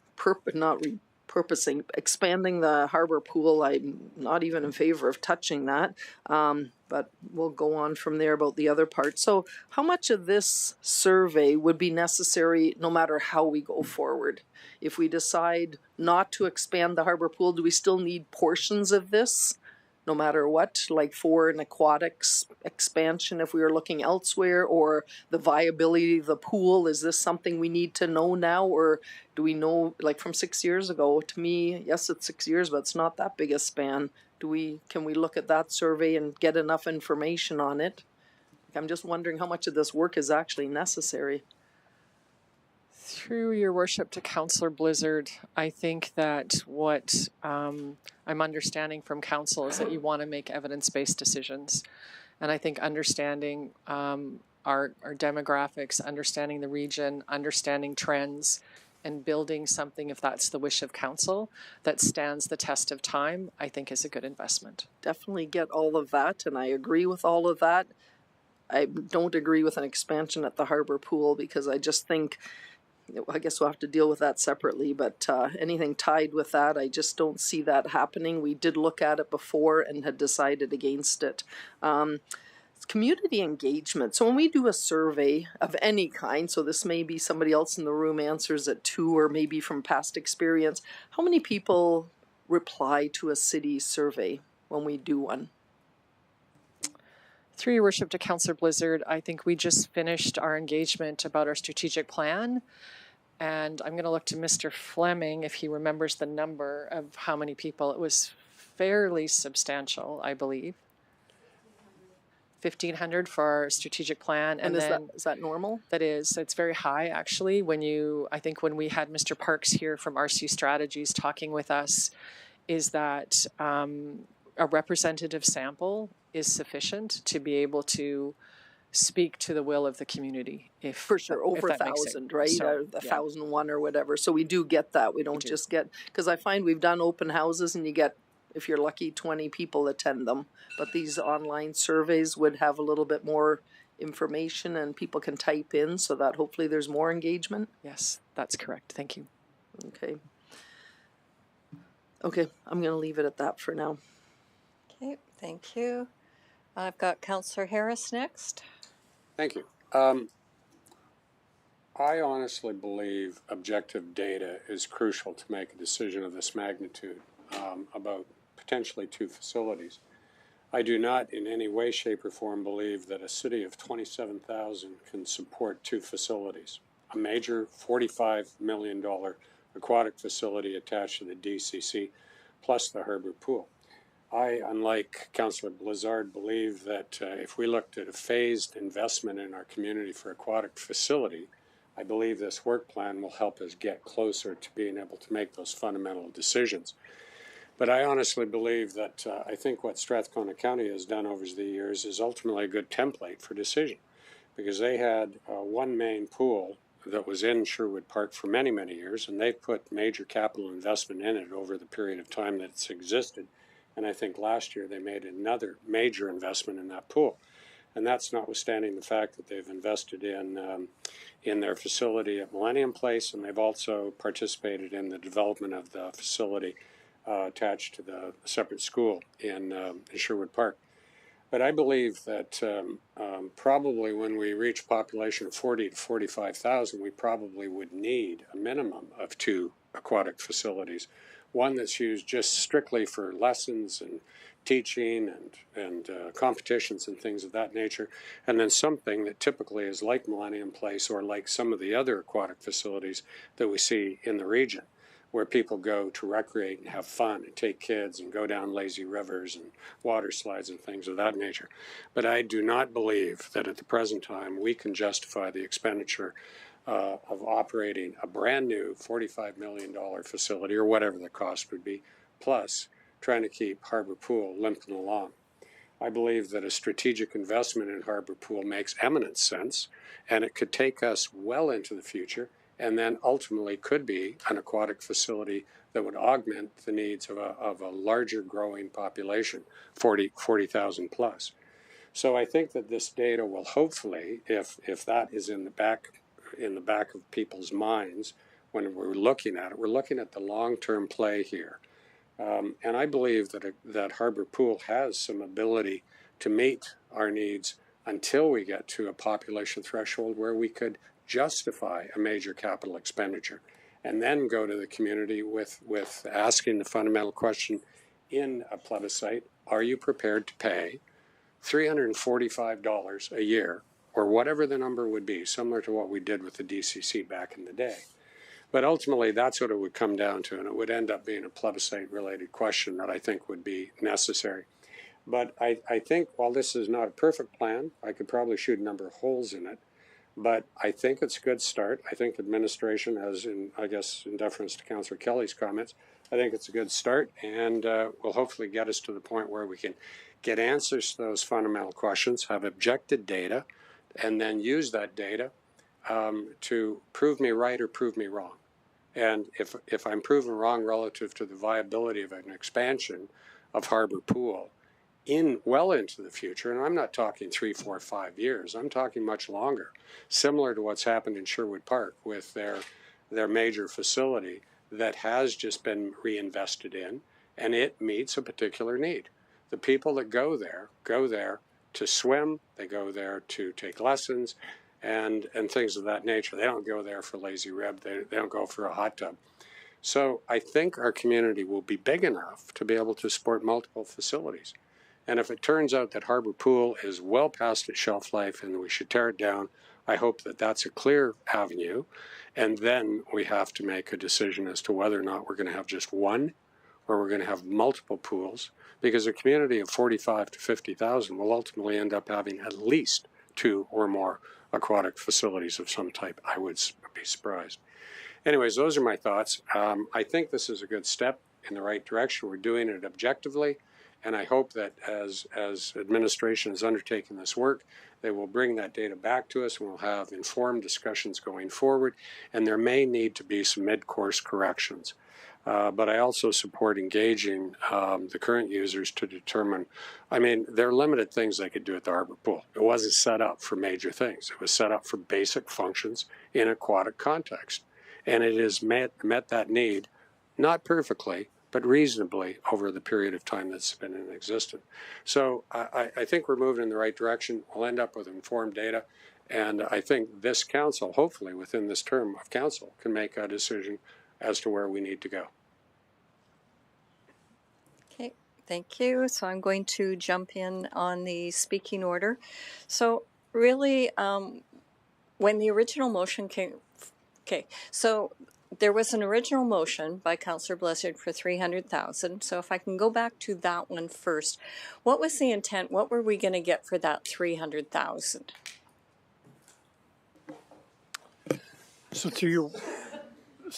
expanding the harbor pool, I'm not even in favor of touching that. But we'll go on from there about the other part. So how much of this survey would be necessary no matter how we go forward? If we decide not to expand the harbor pool, do we still need portions of this no matter what, like for an aquatics expansion if we were looking elsewhere, or the viability of the pool? Is this something we need to know now, or do we know, like from 6 years ago? To me, yes, it's 6 years, but it's not that big a span. Can we look at that survey and get enough information on it? I'm just wondering how much of this work is actually necessary. Through your worship to Councillor Blizzard, I think that what I'm understanding from council is that you want to make evidence-based decisions. And I think understanding our demographics, understanding the region, understanding trends, and building something, if that's the wish of council, that stands the test of time, I think is a good investment. Definitely get all of that, and I agree with all of that. I don't agree with an expansion at the harbor pool, because I just think, I guess we'll have to deal with that separately, but anything tied with that, I just don't see that happening. We did look at it before and had decided against it. Community engagement. So when we do a survey of any kind, so this may be somebody else in the room answers it too, or maybe from past experience, how many people reply to a city survey when we do one? Through your worship to Councillor Blizzard, I think we just finished our engagement about our strategic plan, and I'm going to look to Mr. Fleming if he remembers the number of how many people. It was fairly substantial, I believe. 1,500 for our strategic plan, and then is that normal? That is, it's very high actually. I think when we had Mr. Parks here from RC Strategies talking with us, is that a representative sample is sufficient to be able to speak to the will of the community. If for sure, over 1,000, right? So, 1,001 or whatever. So we do get that. We don't just get, because I find we've done open houses and you get if you're lucky, 20 people attend them. But these online surveys would have a little bit more information and people can type in so that hopefully there's more engagement. Yes, that's correct. Thank you. Okay. Okay, I'm going to leave it at that for now. Okay, thank you. I've got Councillor Harris next. Thank you. I honestly believe objective data is crucial to make a decision of this magnitude about potentially 2 facilities. I do not in any way, shape, or form believe that a city of 27,000 can support 2 facilities. A major $45 million aquatic facility attached to the DCC plus the Harbour Pool. I, unlike Councillor Blizzard, believe that if we looked at a phased investment in our community for aquatic facility, I believe this work plan will help us get closer to being able to make those fundamental decisions. But I honestly believe that I think what Strathcona County has done over the years is ultimately a good template for decision, because they had one main pool that was in Sherwood Park for many, many years, and they've put major capital investment in it over the period of time that it's existed. And I think last year they made another major investment in that pool. And that's notwithstanding the fact that they've invested in their facility at Millennium Place, and they've also participated in the development of the facility attached to the separate school in Sherwood Park. But I believe that probably when we reach population of 40 to 45,000, we probably would need a minimum of 2 aquatic facilities. One that's used just strictly for lessons and teaching and competitions and things of that nature, and then something that typically is like Millennium Place or like some of the other aquatic facilities that we see in the region, where people go to recreate and have fun and take kids and go down lazy rivers and water slides and things of that nature. But I do not believe that at the present time we can justify the expenditure of operating a brand new $45 million facility or whatever the cost would be, plus trying to keep Harbour Pool limping along. I believe that a strategic investment in Harbour Pool makes eminent sense, and it could take us well into the future, and then ultimately could be an aquatic facility that would augment the needs of a larger growing population, 40,000 plus. So I think that this data will hopefully, if that is in the back of people's minds when we're looking at it, we're looking at the long-term play here. And I believe that Harbour Pool has some ability to meet our needs until we get to a population threshold where we could justify a major capital expenditure, and then go to the community with asking the fundamental question in a plebiscite: are you prepared to pay $345 a year, or whatever the number would be, similar to what we did with the DCC back in the day? But ultimately, that's what it would come down to, and it would end up being a plebiscite-related question that I think would be necessary. But I think while this is not a perfect plan, I could probably shoot a number of holes in it. But I think it's a good start. I think administration has, in deference to Councillor Kelly's comments, I think it's a good start, and will hopefully get us to the point where we can get answers to those fundamental questions, have objective data, and then use that data to prove me right or prove me wrong. And if I'm proven wrong relative to the viability of an expansion of Harbour Pool well into the future, and I'm not talking 3, 4, 5 years, I'm talking much longer, similar to what's happened in Sherwood Park with their major facility that has just been reinvested in, and it meets a particular need. The people that go there to swim, they go there to take lessons, and things of that nature. They don't go there for lazy rib. They don't go for a hot tub. So I think our community will be big enough to be able to support multiple facilities. And if it turns out that Harbour Pool is well past its shelf life and we should tear it down, I hope that that's a clear avenue. And then we have to make a decision as to whether or not we're going to have just one or we're going to have multiple pools, because a community of 45 to 50,000 will ultimately end up having at least 2 or more aquatic facilities of some type. I would be surprised. Anyways, those are my thoughts. I think this is a good step in the right direction. We're doing it objectively, and I hope that as administration is undertaking this work, they will bring that data back to us, and we'll have informed discussions going forward, and there may need to be some mid-course corrections. But I also support engaging the current users to determine, I mean, there are limited things they could do at the harbor pool. It wasn't set up for major things. It was set up for basic functions in aquatic context. And it has met that need, not perfectly, but reasonably over the period of time that's been in existence. So I think we're moving in the right direction. We'll end up with informed data. And I think this council, hopefully within this term of council, can make a decision as to where we need to go. Okay, thank you. So I'm going to jump in on the speaking order. So really, when the original motion came, okay, so there was an original motion by Councillor Blizzard for 300,000. So if I can go back to that one first, what was the intent? What were we going to get for that 300,000? So through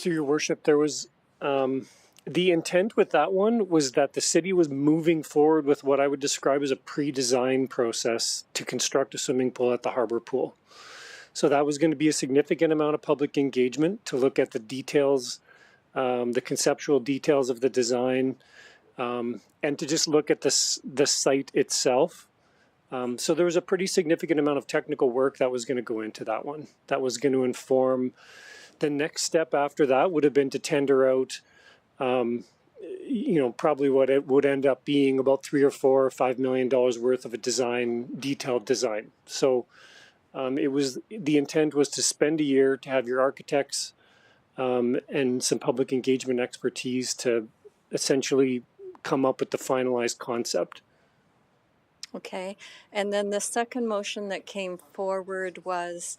your worship, there was the intent with that one was that the city was moving forward with what I would describe as a pre-design process to construct a swimming pool at the harbor pool. So that was going to be a significant amount of public engagement to look at the details, the conceptual details of the design, and to just look at the site itself. So there was a pretty significant amount of technical work that was going to go into that one. That was going to inform. The next step after that would have been to tender out, probably what it would end up being about $3 or $4 or $5 million worth of a detailed design. So the intent was to spend a year to have your architects and some public engagement expertise to essentially come up with the finalized concept. Okay, and then the second motion that came forward was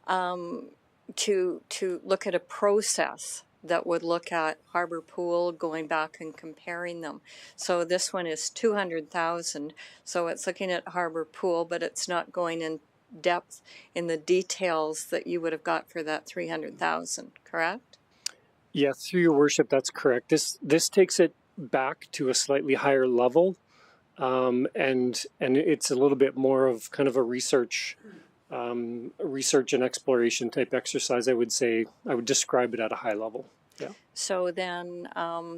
to look at a process that would look at harbor pool, going back and comparing them. So this one is 200,000. So it's looking at harbor pool, but it's not going in depth in the details that you would have got for that 300,000. Correct? Yeah, through your worship, that's correct. This takes it back to a slightly higher level, and it's a little bit more of kind of a research and exploration type exercise. I would describe it at a high level. Yeah. So then,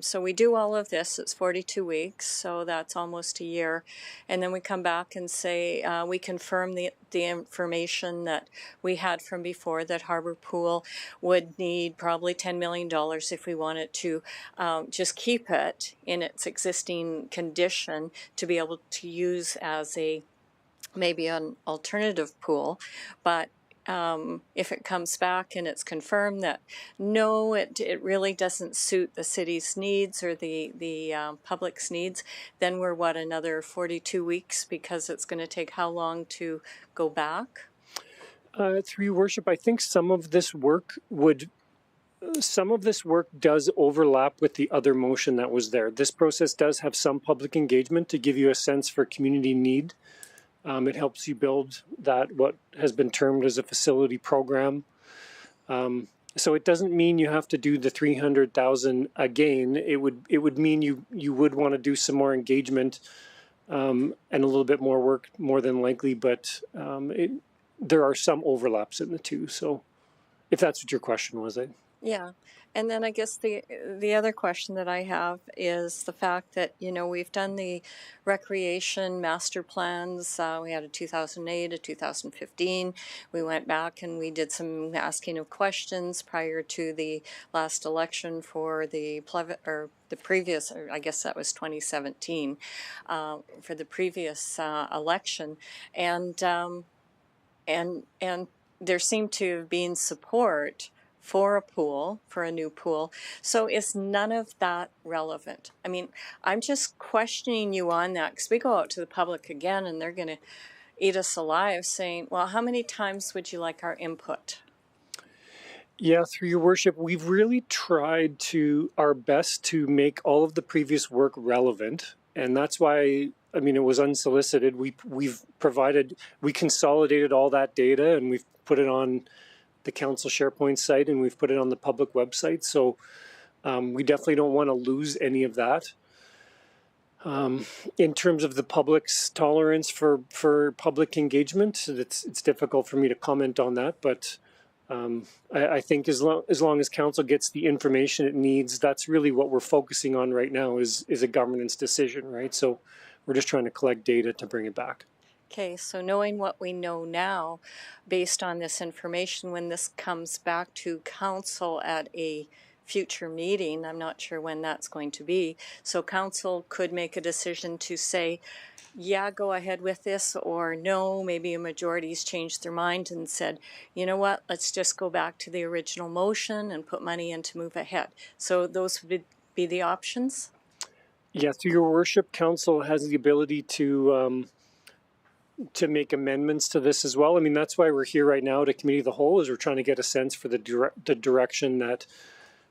so we do all of this. It's 42 weeks, so that's almost a year. And then we come back and say, we confirm the information that we had from before, that Harbor Pool would need probably $10 million if we wanted to just keep it in its existing condition to be able to use as maybe an alternative pool. But if it comes back and it's confirmed that no, it really doesn't suit the city's needs or the public's needs, then we're another 42 weeks, because it's going to take how long to go back? Through your worship, I think some of this work does overlap with the other motion that was there. This process does have some public engagement to give you a sense for community need. It helps you build what has been termed as a facility program. So it doesn't mean you have to do the 300,000 again. It would mean you would want to do some more engagement and a little bit more work, more than likely. But there are some overlaps in the two. So if that's what your question was, Yeah. And then I guess the other question that I have is the fact that, we've done the recreation master plans. We had a 2008, a 2015. We went back and we did some asking of questions prior to the last election for the previous, or I guess that was 2017, for the previous election. And there seemed to have been support for a new pool. So is none of that relevant? I mean, I'm just questioning you on that, because we go out to the public again and they're going to eat us alive saying, well, how many times would you like our input? Yeah, through your worship, we've really tried our best to make all of the previous work relevant. And that's why, it was unsolicited. We consolidated all that data and we've put it on the council SharePoint site, and we've put it on the public website. So we definitely don't want to lose any of that. In terms of the public's tolerance for public engagement, it's difficult for me to comment on that, but I think as long as council gets the information it needs, that's really what we're focusing on right now is a governance decision, right? So we're just trying to collect data to bring it back. Okay, so knowing what we know now, based on this information, when this comes back to council at a future meeting, I'm not sure when that's going to be, so council could make a decision to say, yeah, go ahead with this, or no, maybe a majority's changed their mind and said, you know what, let's just go back to the original motion and put money in to move ahead. So those would be the options? Yeah, through your worship, council has the ability to make amendments to this as well. I mean, that's why we're here right now at a committee of the whole, is we're trying to get a sense for the direction that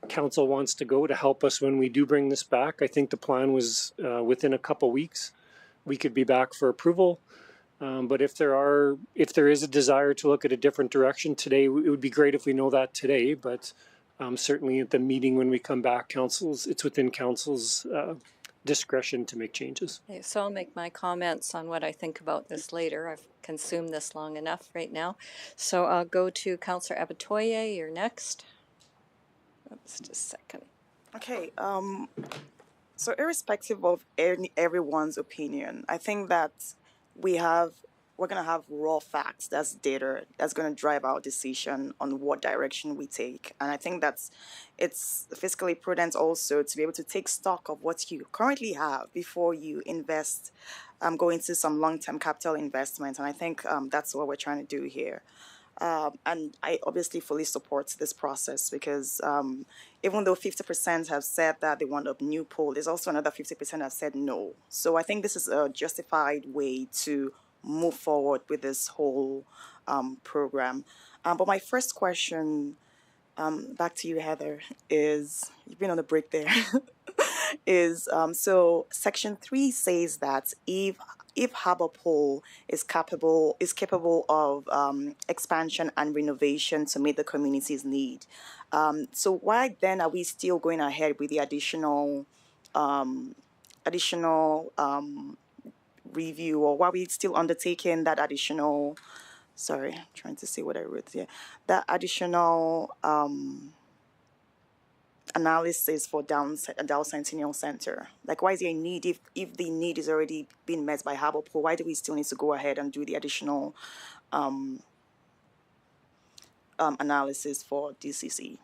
council wants to go to help us when we do bring this back. I think the plan was within a couple weeks we could be back for approval. But if there is a desire to look at a different direction today, it would be great if we know that today. But certainly at the meeting when we come back, it's within council's discretion to make changes. Okay, so I'll make my comments on what I think about this later. I've consumed this long enough right now. So I'll go to Councillor Abatoye. You're next. Oops, just a second. Okay. So irrespective of everyone's opinion, I think that we're going to have raw facts, that's data, that's going to drive our decision on what direction we take. And I think it's fiscally prudent also to be able to take stock of what you currently have before you invest, go into some long-term capital investment. And I think that's what we're trying to do here. And I obviously fully support this process because even though 50% have said that they want a new pool, there's also another 50% have said no. So I think this is a justified way to move forward with this whole program. But my first question, back to you, Heather, is, you've been on a break there, is so Section 3 says that if Harbour Pool is capable of expansion and renovation to meet the community's need. So why then are we still going ahead with the additional review, or why are we still undertaking that additional? Sorry, I'm trying to see what I wrote here. That additional analysis for Dow Centennial Center. Like, why is there a need if the need is already being met by Harbour Pool? Why do we still need to go ahead and do the additional analysis for DCC?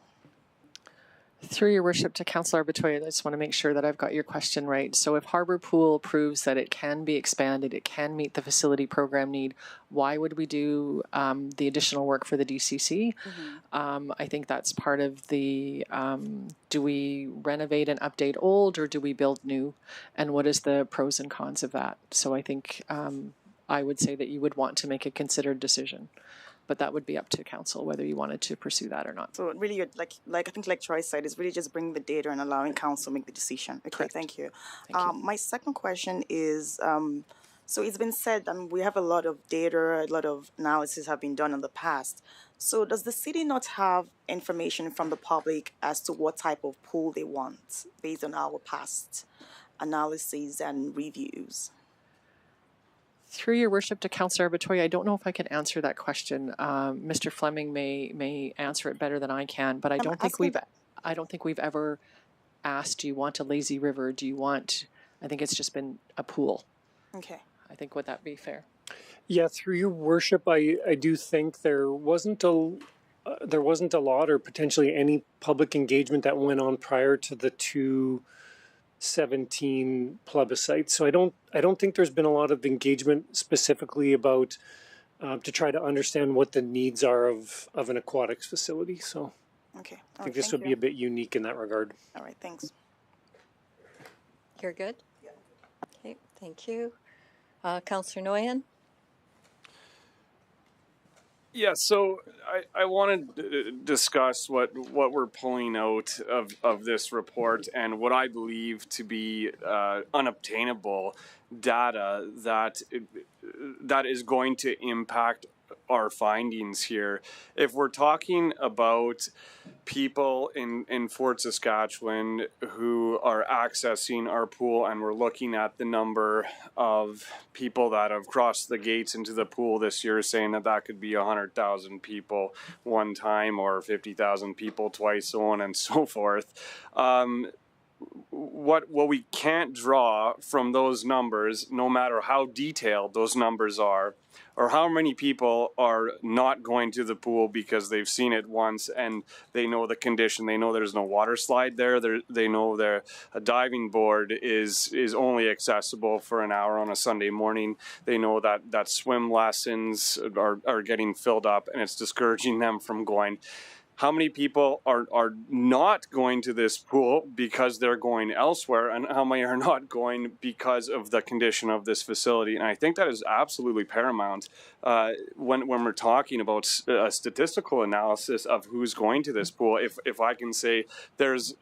Through your worship to Councillor Abatoye, I just want to make sure that I've got your question right. So if Harbour Pool proves that it can be expanded, it can meet the facility program need, why would we do the additional work for the DCC? Mm-hmm. I think that's part of the, do we renovate and update old, or do we build new? And what is the pros and cons of that? So I think I would say that you would want to make a considered decision. But that would be up to council whether you wanted to pursue that or not. So really, like I think, like Troy said, is really just bringing the data and allowing council to make the decision. Okay, correct. Thank you. My second question is, so it's been said, we have a lot of data, a lot of analysis have been done in the past. So does the city not have information from the public as to what type of pool they want based on our past analyses and reviews? Through your worship to Councillor Abatoye, I don't know if I can answer that question. Mr. Fleming may answer it better than I can, but I don't think we've ever asked, do you want a lazy river? Do you want? I think it's just been a pool. Okay. I think, would that be fair? Yeah, through your worship, I do think there wasn't a lot or potentially any public engagement that went on prior to the 2017 plebiscite. So I don't think there's been a lot of engagement specifically about to try to understand what the needs are of an aquatics facility. So okay. I think this would be a bit unique in that regard. All right, thanks. You're good? Yeah. Okay, thank you. Councillor Nguyen? Yeah, so I want to discuss what we're pulling out of this report and what I believe to be unobtainable data that is going to impact our findings here. If we're talking about people in Fort Saskatchewan who are accessing our pool, and we're looking at the number of people that have crossed the gates into the pool this year, saying that that could be 100,000 people one time or 50,000 people twice, so on and so forth. What we can't draw from those numbers, no matter how detailed those numbers are, or how many people are not going to the pool because they've seen it once and they know the condition, they know there's no water slide there, they know a diving board is only accessible for an hour on a Sunday morning, they know that swim lessons are getting filled up and it's discouraging them from going. How many people are not going to this pool because they're going elsewhere, and how many are not going because of the condition of this facility? And I think that is absolutely paramount when we're talking about a statistical analysis of who's going to this pool. If I can say there's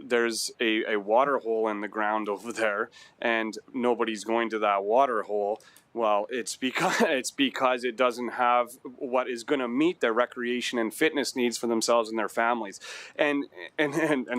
a water hole in the ground over there and nobody's going to that water hole, well, it's because it doesn't have what is going to meet their recreation and fitness needs for themselves and their families, and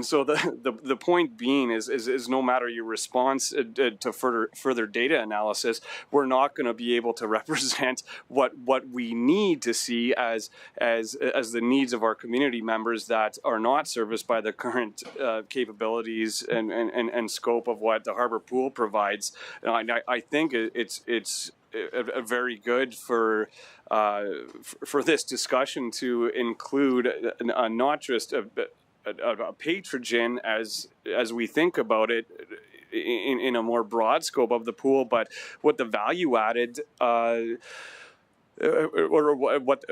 so the point being is no matter your response to further data analysis, we're not going to be able to represent what we need to see as the needs of our community members that are not serviced by the current capabilities and scope of what the Harbour Pool provides. And I think it's very good for this discussion to include not just a patron as we think about it in a more broad scope of the pool, but what the value added or what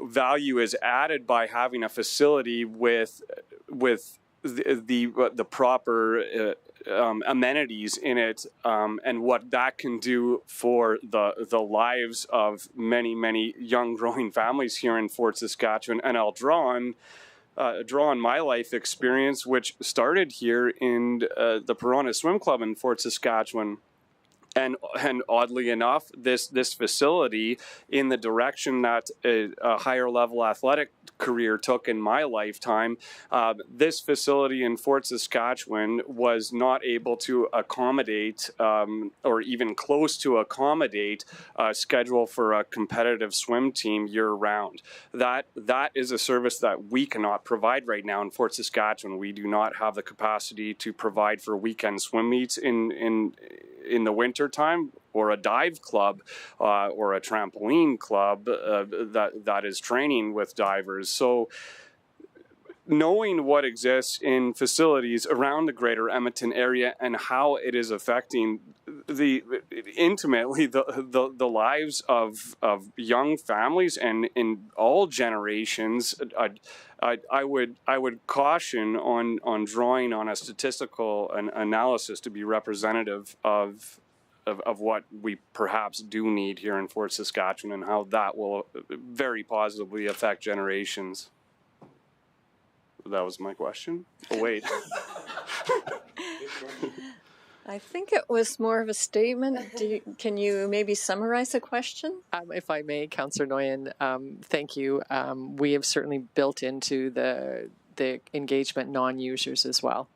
value is added by having a facility with the proper amenities in it, and what that can do for the lives of many young growing families here in Fort Saskatchewan. And I'll draw on my life experience, which started here in the Piranha Swim Club in Fort Saskatchewan. And oddly enough, this facility, in the direction that a higher level athletic career took in my lifetime, this facility in Fort Saskatchewan was not able to accommodate or even close to accommodate a schedule for a competitive swim team year round. That is a service that we cannot provide right now in Fort Saskatchewan. We do not have the capacity to provide for weekend swim meets in the winter time, or a dive club or a trampoline club that is training with divers. So knowing what exists in facilities around the greater Edmonton area and how it is affecting intimately the lives of young families and in all generations, I would caution on drawing on a statistical analysis to be representative of what we perhaps do need here in Fort Saskatchewan and how that will very positively affect generations. That was my question. Oh, wait. I think it was more of a statement. Can you maybe summarize the question? If I may, Councillor Nguyen, thank you. We have certainly built into the engagement non-users as well.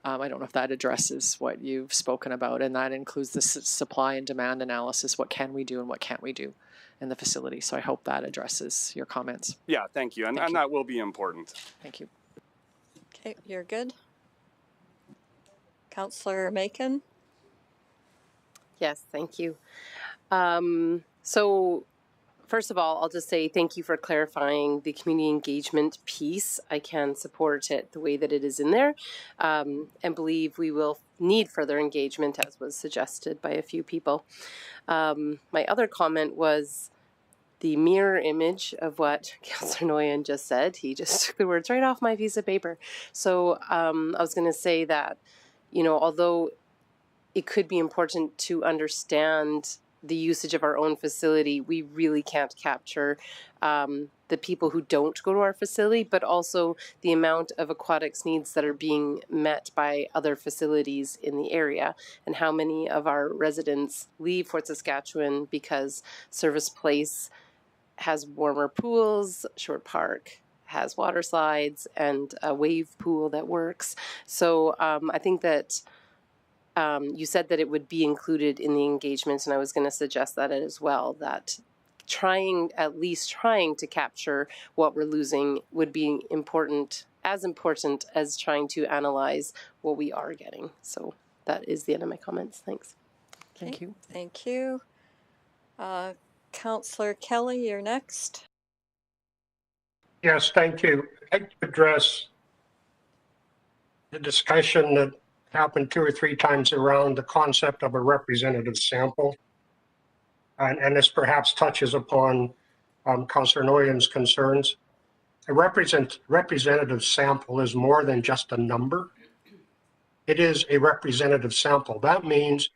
I don't know if that addresses what you've spoken about, and that includes the supply and demand analysis. What can we do and what can't we do in the facility? So I hope that addresses your comments. Yeah, thank you. And that will be important. Thank you. Okay, you're good. Councillor Macon? Yes, thank you. So first of all, I'll just say thank you for clarifying the community engagement piece. I can support it the way that it is in there, and believe we will need further engagement, as was suggested by a few people. My other comment was the mirror image of what Councillor Nguyen just said. He just took the words right off my piece of paper. So I was going to say that, although it could be important to understand the usage of our own facility, we really can't capture the people who don't go to our facility, but also the amount of aquatics needs that are being met by other facilities in the area, and how many of our residents leave Fort Saskatchewan because Service Place has warmer pools, Short Park has water slides and a wave pool that works. So I think that you said that it would be included in the engagement, and I was going to suggest that as well, that at least trying to capture what we're losing would be important as trying to analyze what we are getting. So that is the end of my comments. Thanks. Thank you. Thank you. Councillor Kelly, you're next. Yes, thank you. I'd like to address the discussion that happened 2 or 3 times around the concept of a representative sample. And this perhaps touches upon Councillor Nguyen's concerns. A representative sample is more than just a number. It is a representative sample. That means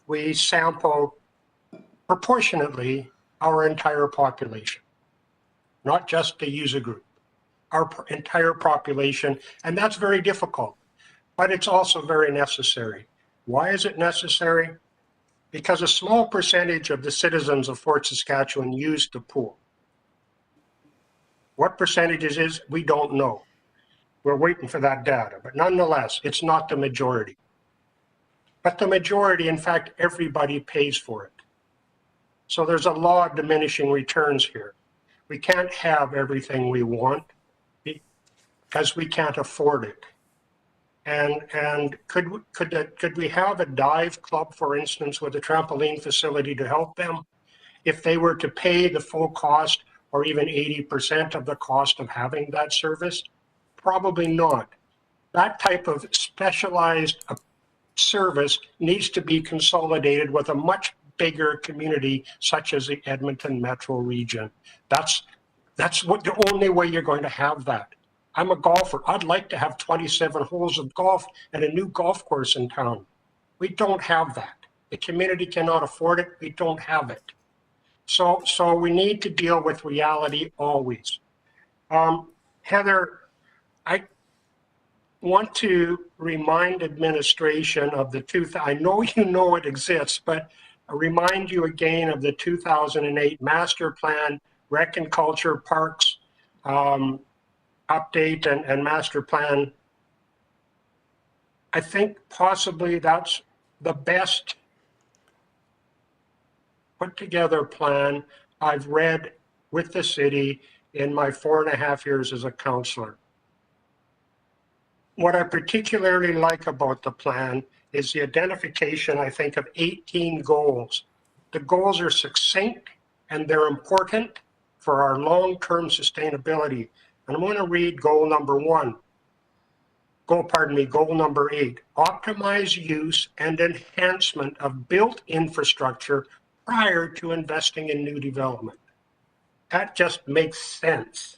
we sample proportionately our entire population, not just the user group, our entire population. And that's very difficult, but it's also very necessary. Why is it necessary? Because a small percentage of the citizens of Fort Saskatchewan use the pool. What percentage it is, we don't know. We're waiting for that data, but nonetheless, it's not the majority. But the majority, in fact, everybody pays for it. So there's a law of diminishing returns here. We can't have everything we want because we can't afford it. And could we have a dive club, for instance, with a trampoline facility to help them if they were to pay the full cost or even 80% of the cost of having that service? Probably not. That type of specialized service needs to be consolidated with a much bigger community, such as the Edmonton metro region. That's what the only way you're going to have that. I'm a golfer. I'd like to have 27 holes of golf and a new golf course in town. We don't have that. The community cannot afford it. We don't have it. So we need to deal with reality always. Heather, I want to remind administration of I know you know it exists, but I remind you again of the 2008 Master Plan, Rec and Culture, Parks, update and master plan. I think possibly that's the best put together plan I've read with the city in my 4.5 years as a councillor. What I particularly like about the plan is the identification, I think, of 18 goals. The goals are succinct and they're important for our long-term sustainability. And I'm going to read goal number 8. Optimize use and enhancement of built infrastructure prior to investing in new development. That just makes sense.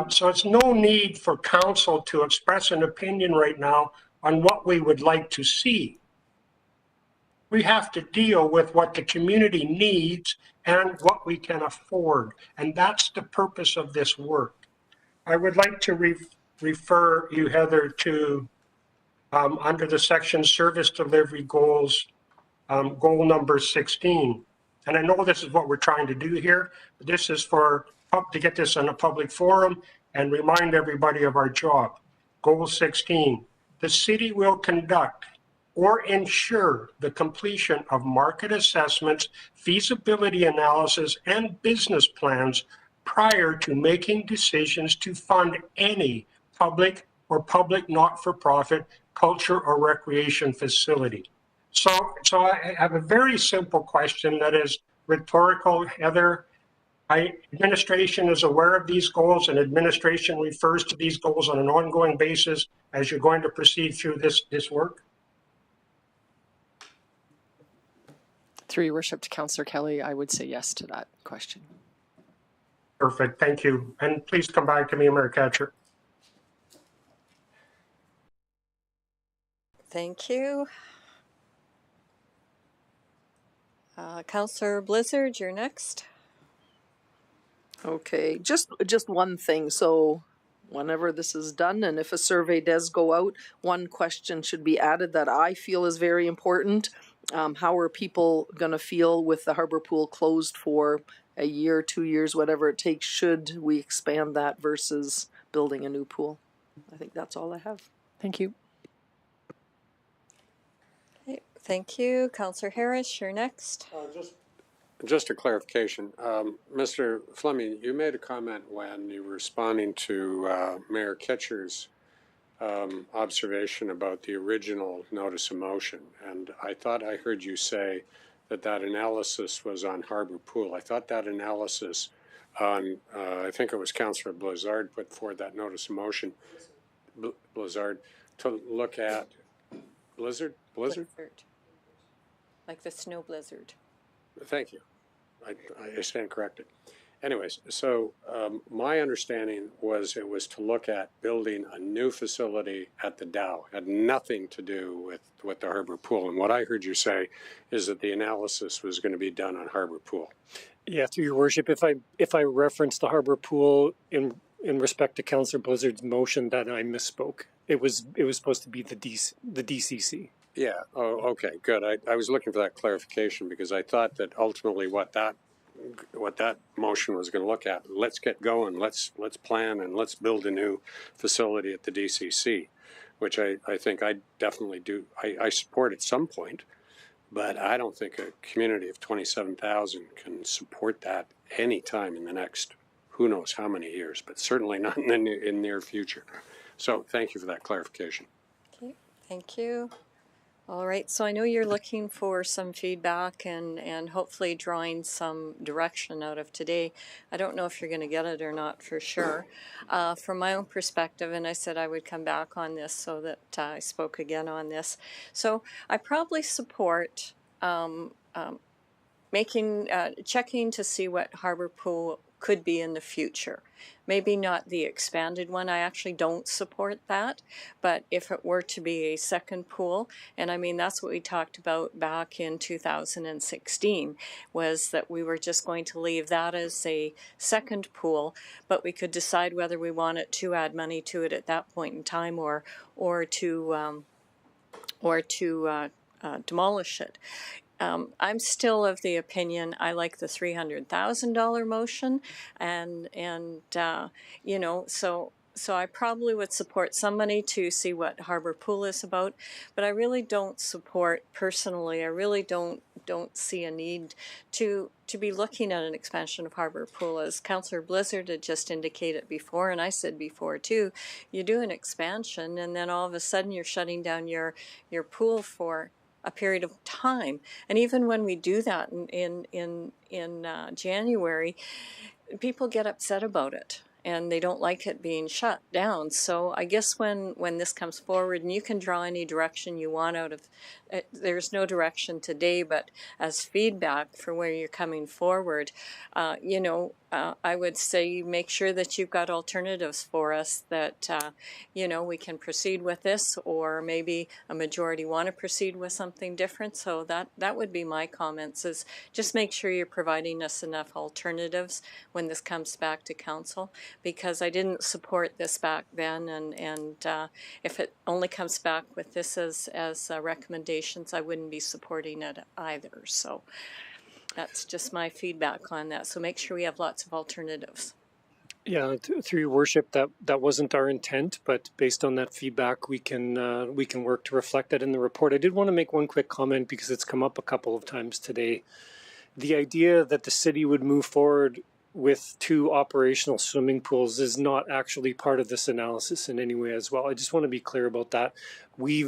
So it's no need for council to express an opinion right now on what we would like to see. We have to deal with what the community needs and what we can afford. And that's the purpose of this work. I would like to refer you, Heather, to under the section service delivery goals, goal number 16. And I know this is what we're trying to do here, but this is to get this in a public forum and remind everybody of our job. Goal 16, the city will conduct or ensure the completion of market assessments, feasibility analysis, and business plans prior to making decisions to fund any public or public not-for-profit culture or recreation facility. So I have a very simple question that is rhetorical, Heather. Administration is aware of these goals, and administration refers to these goals on an ongoing basis as you're going to proceed through this work? Through your worship to Councillor Kelly, I would say yes to that question. Perfect, thank you. And please come back to me, Mayor Catcher. Thank you. Councillor Blizzard, you're next. Okay, just one thing. So whenever this is done, and if a survey does go out, one question should be added that I feel is very important. How are people going to feel with the harbor pool closed for a year, 2 years, whatever it takes? Should we expand that versus building a new pool? I think that's all I have. Thank you. Okay, thank you. Councillor Harris, you're next. Just a clarification. Mr. Fleming, you made a comment when you were responding to Mayor Kitcher's observation about the original notice of motion. And I thought I heard you say that that analysis was on Harbor Pool. I thought that analysis on, I think it was Councillor Blizzard put forward that notice of motion, Blizzard, to look at, Blizzard? Like the snow blizzard. Thank you. I stand corrected. Anyways, so my understanding was it was to look at building a new facility at the Dow. It had nothing to do with the Harbor Pool. And what I heard you say is that the analysis was going to be done on Harbor Pool. Yeah, through your worship, if I reference the Harbor Pool in respect to Councillor Blizzard's motion, that I misspoke. It was supposed to be the DCC. Yeah. Oh, okay. Good. I was looking for that clarification because I thought that ultimately what that motion was going to look at. Let's get going. Let's plan and let's build a new facility at the DCC, which I think I definitely do. I support at some point, but I don't think a community of 27,000 can support that any time in the next who knows how many years, but certainly not in the near future. So thank you for that clarification. Okay, thank you. All right, so I know you're looking for some feedback and hopefully drawing some direction out of today. I don't know if you're going to get it or not for sure. From my own perspective, and I said I would come back on this so that I spoke again on this. So I probably support checking to see what Harbor Pool could be in the future. Maybe not the expanded one. I actually don't support that. But if it were to be a second pool, and I mean, that's what we talked about back in 2016, was that we were just going to leave that as a second pool, but we could decide whether we wanted to add money to it at that point in time or to demolish it. I'm still of the opinion I like the $300,000 motion, and you know, so I probably would support somebody to see what Harbor Pool is about, but I really don't support personally. I really don't see a need to be looking at an expansion of Harbor Pool, as Councillor Blizzard had just indicated before, and I said before too. You do an expansion, and then all of a sudden you're shutting down your pool for a period of time. And even when we do that in January, people get upset about it and they don't like it being shut down. So I guess when this comes forward, and you can draw any direction you want out of it, there's no direction today, but as feedback for where you're coming forward, you know, I would say make sure that you've got alternatives for us that, you know, we can proceed with this, or maybe a majority want to proceed with something different. So that would be my comments, is just make sure you're providing us enough alternatives when this comes back to council, because I didn't support this back then, and if it only comes back with this as recommendations, I wouldn't be supporting it either. So that's just my feedback on that. So make sure we have lots of alternatives. Yeah, through your worship, that wasn't our intent, but based on that feedback, we can work to reflect that in the report. I did want to make one quick comment because it's come up a couple of times today. The idea that the city would move forward with 2 operational swimming pools is not actually part of this analysis in any way as well. I just want to be clear about that. We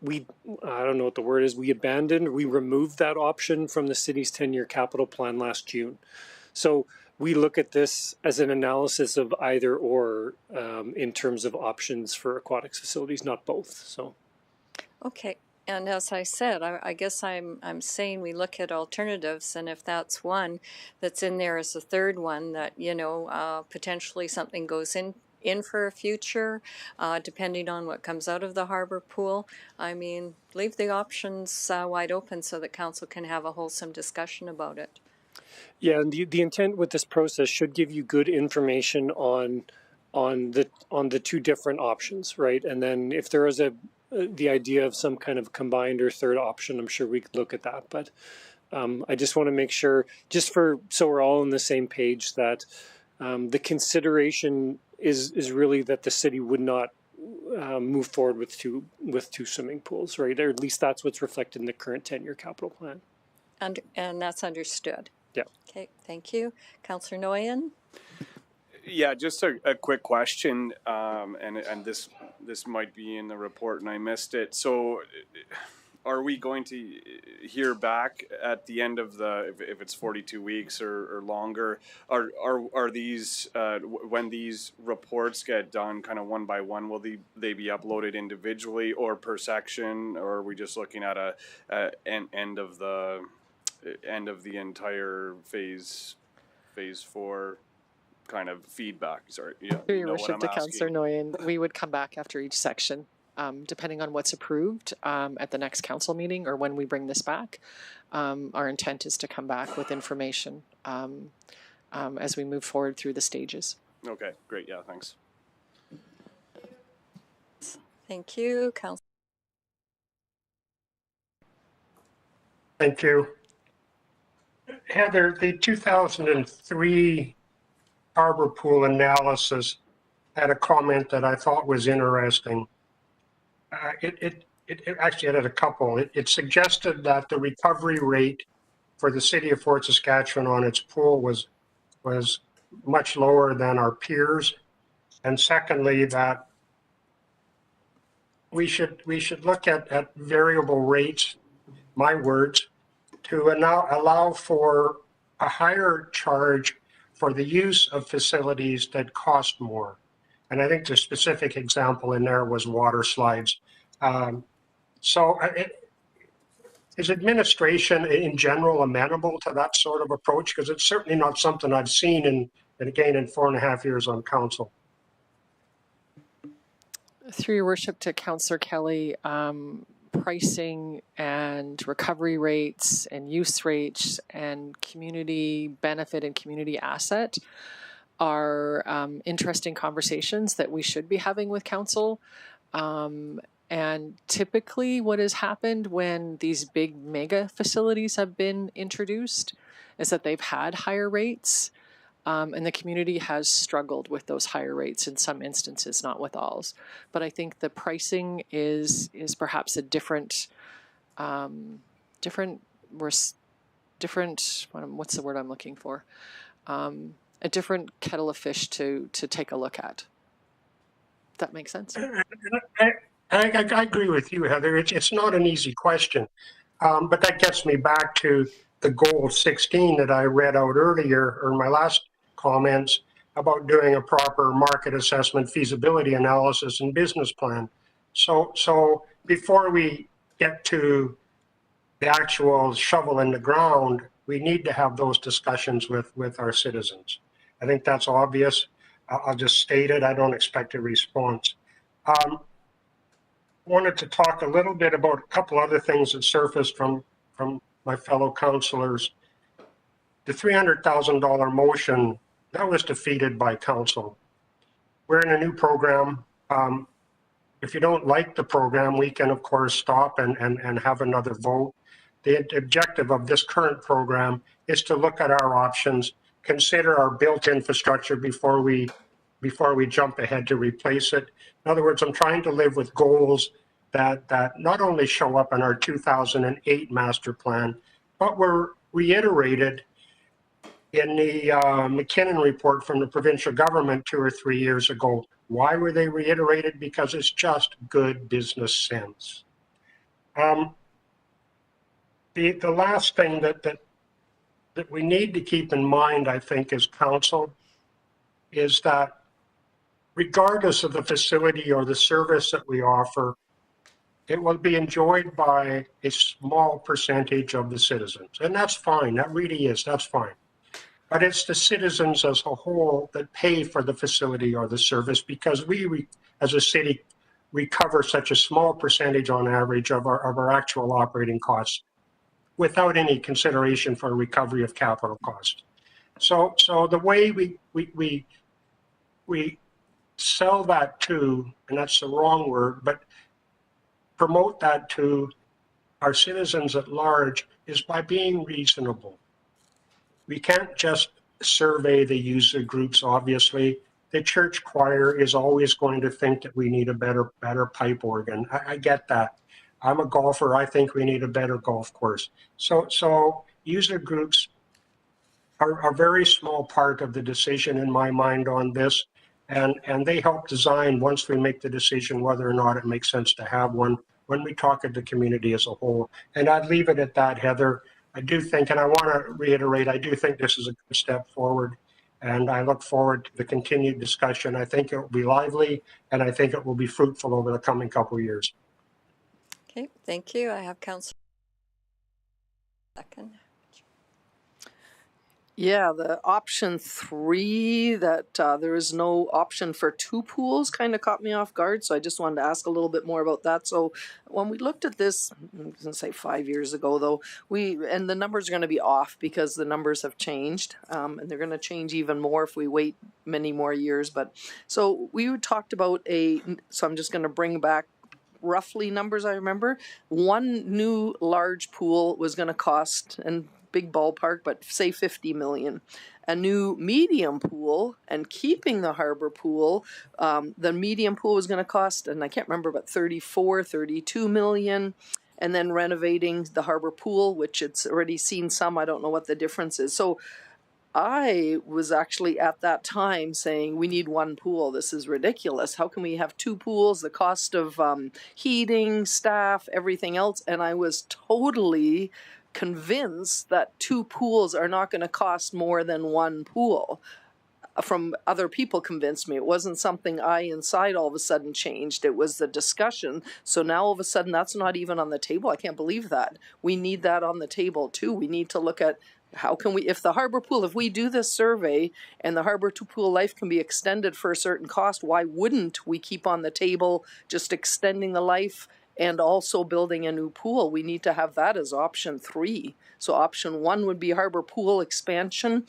I don't know what the word is, we removed that option from the city's 10-year capital plan last June. So we look at this as an analysis of either or in terms of options for aquatics facilities, not both. So, okay. And as I said, I guess I'm saying we look at alternatives, and if that's one that's in there as a third one, that, you know, potentially something goes in for a future, depending on what comes out of the Harbor Pool. I mean, leave the options wide open so that council can have a wholesome discussion about it. Yeah, and the intent with this process should give you good information on the 2 different options, right? And then if there is the idea of some kind of combined or third option, I'm sure we could look at that. But I just want to make sure, so we're all on the same page, that the consideration is really that the city would not move forward with two swimming pools, right? Or at least that's what's reflected in the current 10-year capital plan. And that's understood. Yeah. Okay, thank you. Councillor Nguyen? Yeah, just a quick question, and this might be in the report and I missed it. So, are we going to hear back at the end of if it's 42 weeks or longer? Are these when these reports get done, kind of one by one, will they be uploaded individually or per section, or are we just looking at a end of the entire phase 4? Kind of feedback. Sorry, yeah. Through your worship to Councillor Nguyen, we would come back after each section, depending on what's approved at the next council meeting or when we bring this back. Our intent is to come back with information as we move forward through the stages. Okay, great. Yeah, thanks. Thank you, Councillor. Thank you. Heather, the 2003 harbor pool analysis had a comment that I thought was interesting. It actually had a couple. It suggested that the recovery rate for the city of Fort Saskatchewan on its pool was much lower than our peers. And secondly, that we should look at variable rates, my words, to allow for a higher charge for the use of facilities that cost more. And I think the specific example in there was water slides. Is administration in general amenable to that sort of approach? Because it's certainly not something I've seen in 4.5 years on council. Through your worship to Councillor Kelly, pricing and recovery rates and use rates and community benefit and community asset are interesting conversations that we should be having with council. And typically what has happened when these big mega facilities have been introduced is that they've had higher rates, and the community has struggled with those higher rates in some instances, not with all. But I think the pricing is perhaps a different, what's the word I'm looking for? A different kettle of fish to take a look at. Does that make sense? I agree with you, Heather. It's not an easy question, but that gets me back to the goal 16 that I read out earlier, or in my last comments, about doing a proper market assessment, feasibility analysis, and business plan. So before we get to the actual shovel in the ground, we need to have those discussions with our citizens. I think that's obvious. I'll just state it. I don't expect a response. Wanted to talk a little bit about a couple other things that surfaced from my fellow councillors. The $300,000 motion, that was defeated by council. We're in a new program. If you don't like the program, we can of course stop and have another vote. The objective of this current program is to look at our options, consider our built infrastructure before we jump ahead to replace it. In other words, I'm trying to live with goals that not only show up in our 2008 master plan, but were reiterated in the McKinnon report from the provincial government 2 or 3 years ago. Why were they reiterated? Because it's just good business sense. The last thing that we need to keep in mind, I think, as council, is that regardless of the facility or the service that we offer, it will be enjoyed by a small percentage of the citizens. And that's fine, that really is, that's fine. But it's the citizens as a whole that pay for the facility or the service, because we as a city, recover such a small percentage on average of our actual operating costs without any consideration for recovery of capital costs. So the way we sell that to, and that's the wrong word, but promote that to our citizens at large is by being reasonable. We can't just survey the user groups, obviously. The church choir is always going to think that we need a better pipe organ. I get that. I'm a golfer. I think we need a better golf course. So user groups are a very small part of the decision in my mind on this. And they help design, once we make the decision whether or not it makes sense to have one, when we talk of the community as a whole. And I'd leave it at that, Heather. I do think, and I want to reiterate, I do think this is a good step forward. And I look forward to the continued discussion. I think it will be lively, and I think it will be fruitful over the coming couple of years. Okay, thank you. I have Councillor second. Yeah, the option 3 that there is no option for 2 pools kind of caught me off guard. So I just wanted to ask a little bit more about that. So when we looked at this, I'm going to say 5 years ago, though, and the numbers are going to be off because the numbers have changed, and they're going to change even more if we wait many more years. But so we talked about so I'm just going to bring back roughly numbers I remember. One new large pool was going to cost, and big ballpark, but say 50 million. A new medium pool and keeping the harbor pool, the medium pool was going to cost, and I can't remember, but 34, 32 million. And then renovating the harbor pool, which it's already seen some, I don't know what the difference is. So I was actually at that time saying, we need one pool. This is ridiculous. How can we have 2 pools? The cost of heating, staff, everything else. And I was totally convinced that 2 pools are not going to cost more than 1 pool. From other people convinced me. It wasn't something I inside all of a sudden changed. It was the discussion. So now all of a sudden that's not even on the table. I can't believe that. We need that on the table too. We need to look at how can we, if the harbor pool, if we do this survey and the harbor pool life can be extended for a certain cost, why wouldn't we keep on the table just extending the life and also building a new pool? We need to have that as option 3. So option 1 would be harbor pool expansion.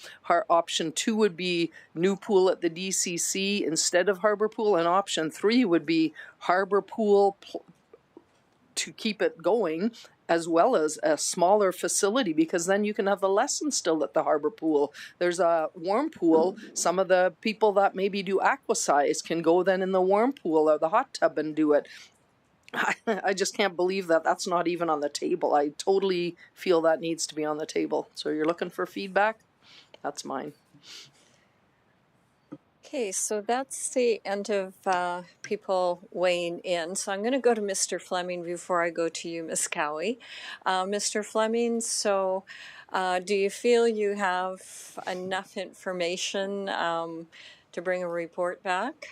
Option 2 would be new pool at the DCC instead of harbor pool. And option 3 would be harbor pool to keep it going, as well as a smaller facility, because then you can have the lessons still at the harbor pool. There's a warm pool. Some of the people that maybe do aquasize can go then in the warm pool or the hot tub and do it. I just can't believe that that's not even on the table. I totally feel that needs to be on the table. So you're looking for feedback? That's mine. Okay, so that's the end of people weighing in. So I'm going to go to Mr. Fleming before I go to you, Ms. Cowie. Mr. Fleming, so do you feel you have enough information to bring a report back?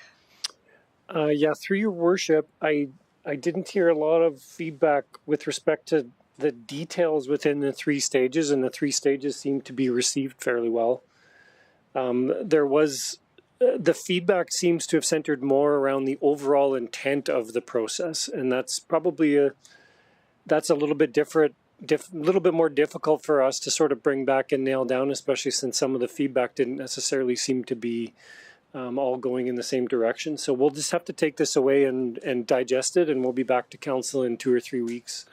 Yeah, through your worship, I didn't hear a lot of feedback with respect to the details within the 3 stages, and the 3 stages seemed to be received fairly well. The feedback seems to have centered more around the overall intent of the process, and that's probably that's a little bit different, little bit more difficult for us to sort of bring back and nail down, especially since some of the feedback didn't necessarily seem to be all going in the same direction. So we'll just have to take this away and digest it, and we'll be back to council in 2 or 3 weeks,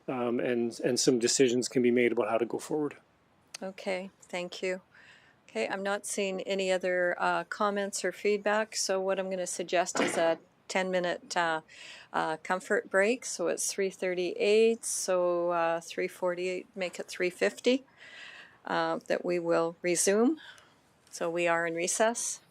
and some decisions can be made about how to go forward. Okay, thank you. Okay, I'm not seeing any other comments or feedback, so what I'm going to suggest is a 10-minute comfort break. So it's 3:38, so 3:48, make it 3:50, that we will resume. So we are in recess.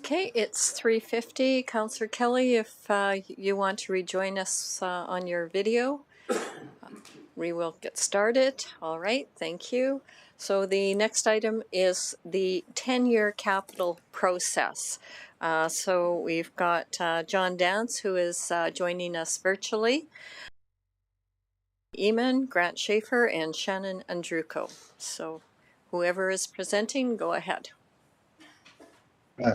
Okay, it's 3:50. Councillor Kelly, if you want to rejoin us on your video, we will get started. All right, thank you. So the next item is the 10-year capital process. So we've got John Dance, who is joining us virtually, Eamon, Grant Schaefer, and Shannon Andruko. So whoever is presenting, go ahead.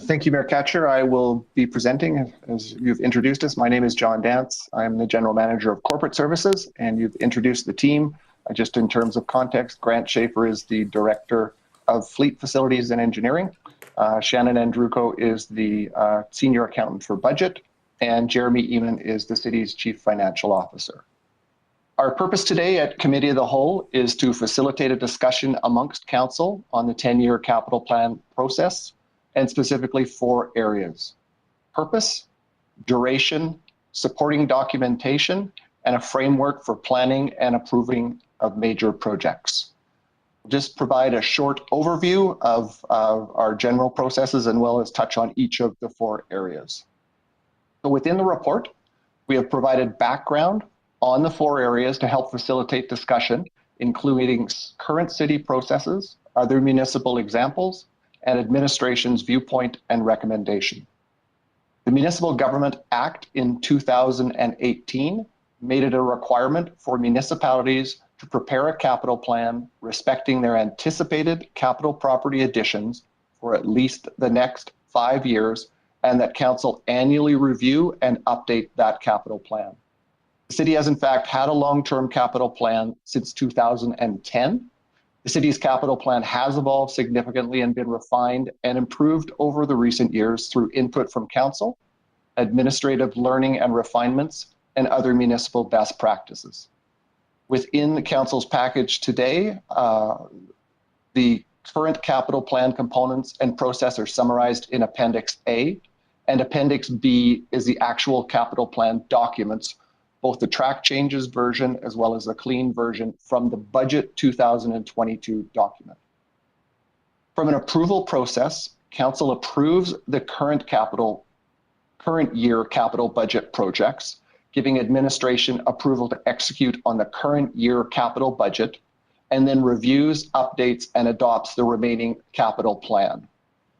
Thank you, Mayor Katcher. I will be presenting as you've introduced us. My name is John Dance. I'm the General Manager of Corporate Services, and you've introduced the team. Just in terms of context, Grant Schaefer is the Director of Fleet Facilities and Engineering. Shannon Andruko is the Senior Accountant for Budget, and Jeremy Eamon is the city's Chief Financial Officer. Our purpose today at Committee of the Whole is to facilitate a discussion amongst Council on the 10-year capital plan process, and specifically 4 areas: purpose, duration, supporting documentation, and a framework for planning and approving of major projects. Just provide a short overview of our general processes and well as touch on each of the 4 areas. So within the report, we have provided background on the 4 areas to help facilitate discussion, including current city processes, other municipal examples, and administration's viewpoint and recommendation. The Municipal Government Act in 2018 made it a requirement for municipalities to prepare a capital plan respecting their anticipated capital property additions for at least the next 5 years, and that Council annually review and update that capital plan. The city has in fact had a long-term capital plan since 2010. The city's capital plan has evolved significantly and been refined and improved over the recent years through input from Council, administrative learning and refinements, and other municipal best practices. Within the Council's package today, the current capital plan components and process are summarized in Appendix A, and Appendix B is the actual capital plan documents, both the track changes version as well as the clean version from the Budget 2022 document. From an approval process, Council approves the current year capital budget projects, giving administration approval to execute on the current year capital budget, and then reviews, updates, and adopts the remaining capital plan.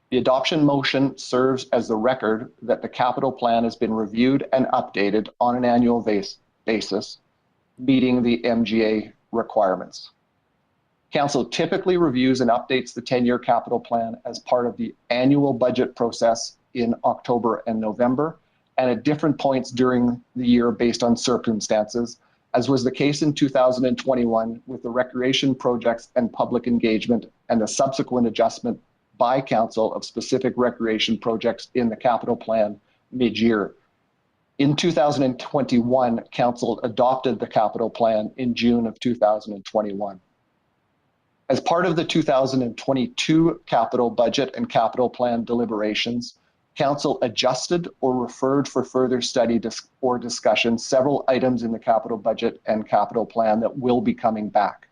The adoption motion serves as the record that the capital plan has been reviewed and updated on an annual basis, meeting the MGA requirements. Council typically reviews and updates the 10-year capital plan as part of the annual budget process in October and November, and at different points during the year based on circumstances, as was the case in 2021 with the recreation projects and public engagement and the subsequent adjustment by Council of specific recreation projects in the capital plan mid-year. In 2021, Council adopted the capital plan in June of 2021. As part of the 2022 capital budget and capital plan deliberations, Council adjusted or referred for further study or discussion several items in the capital budget and capital plan that will be coming back.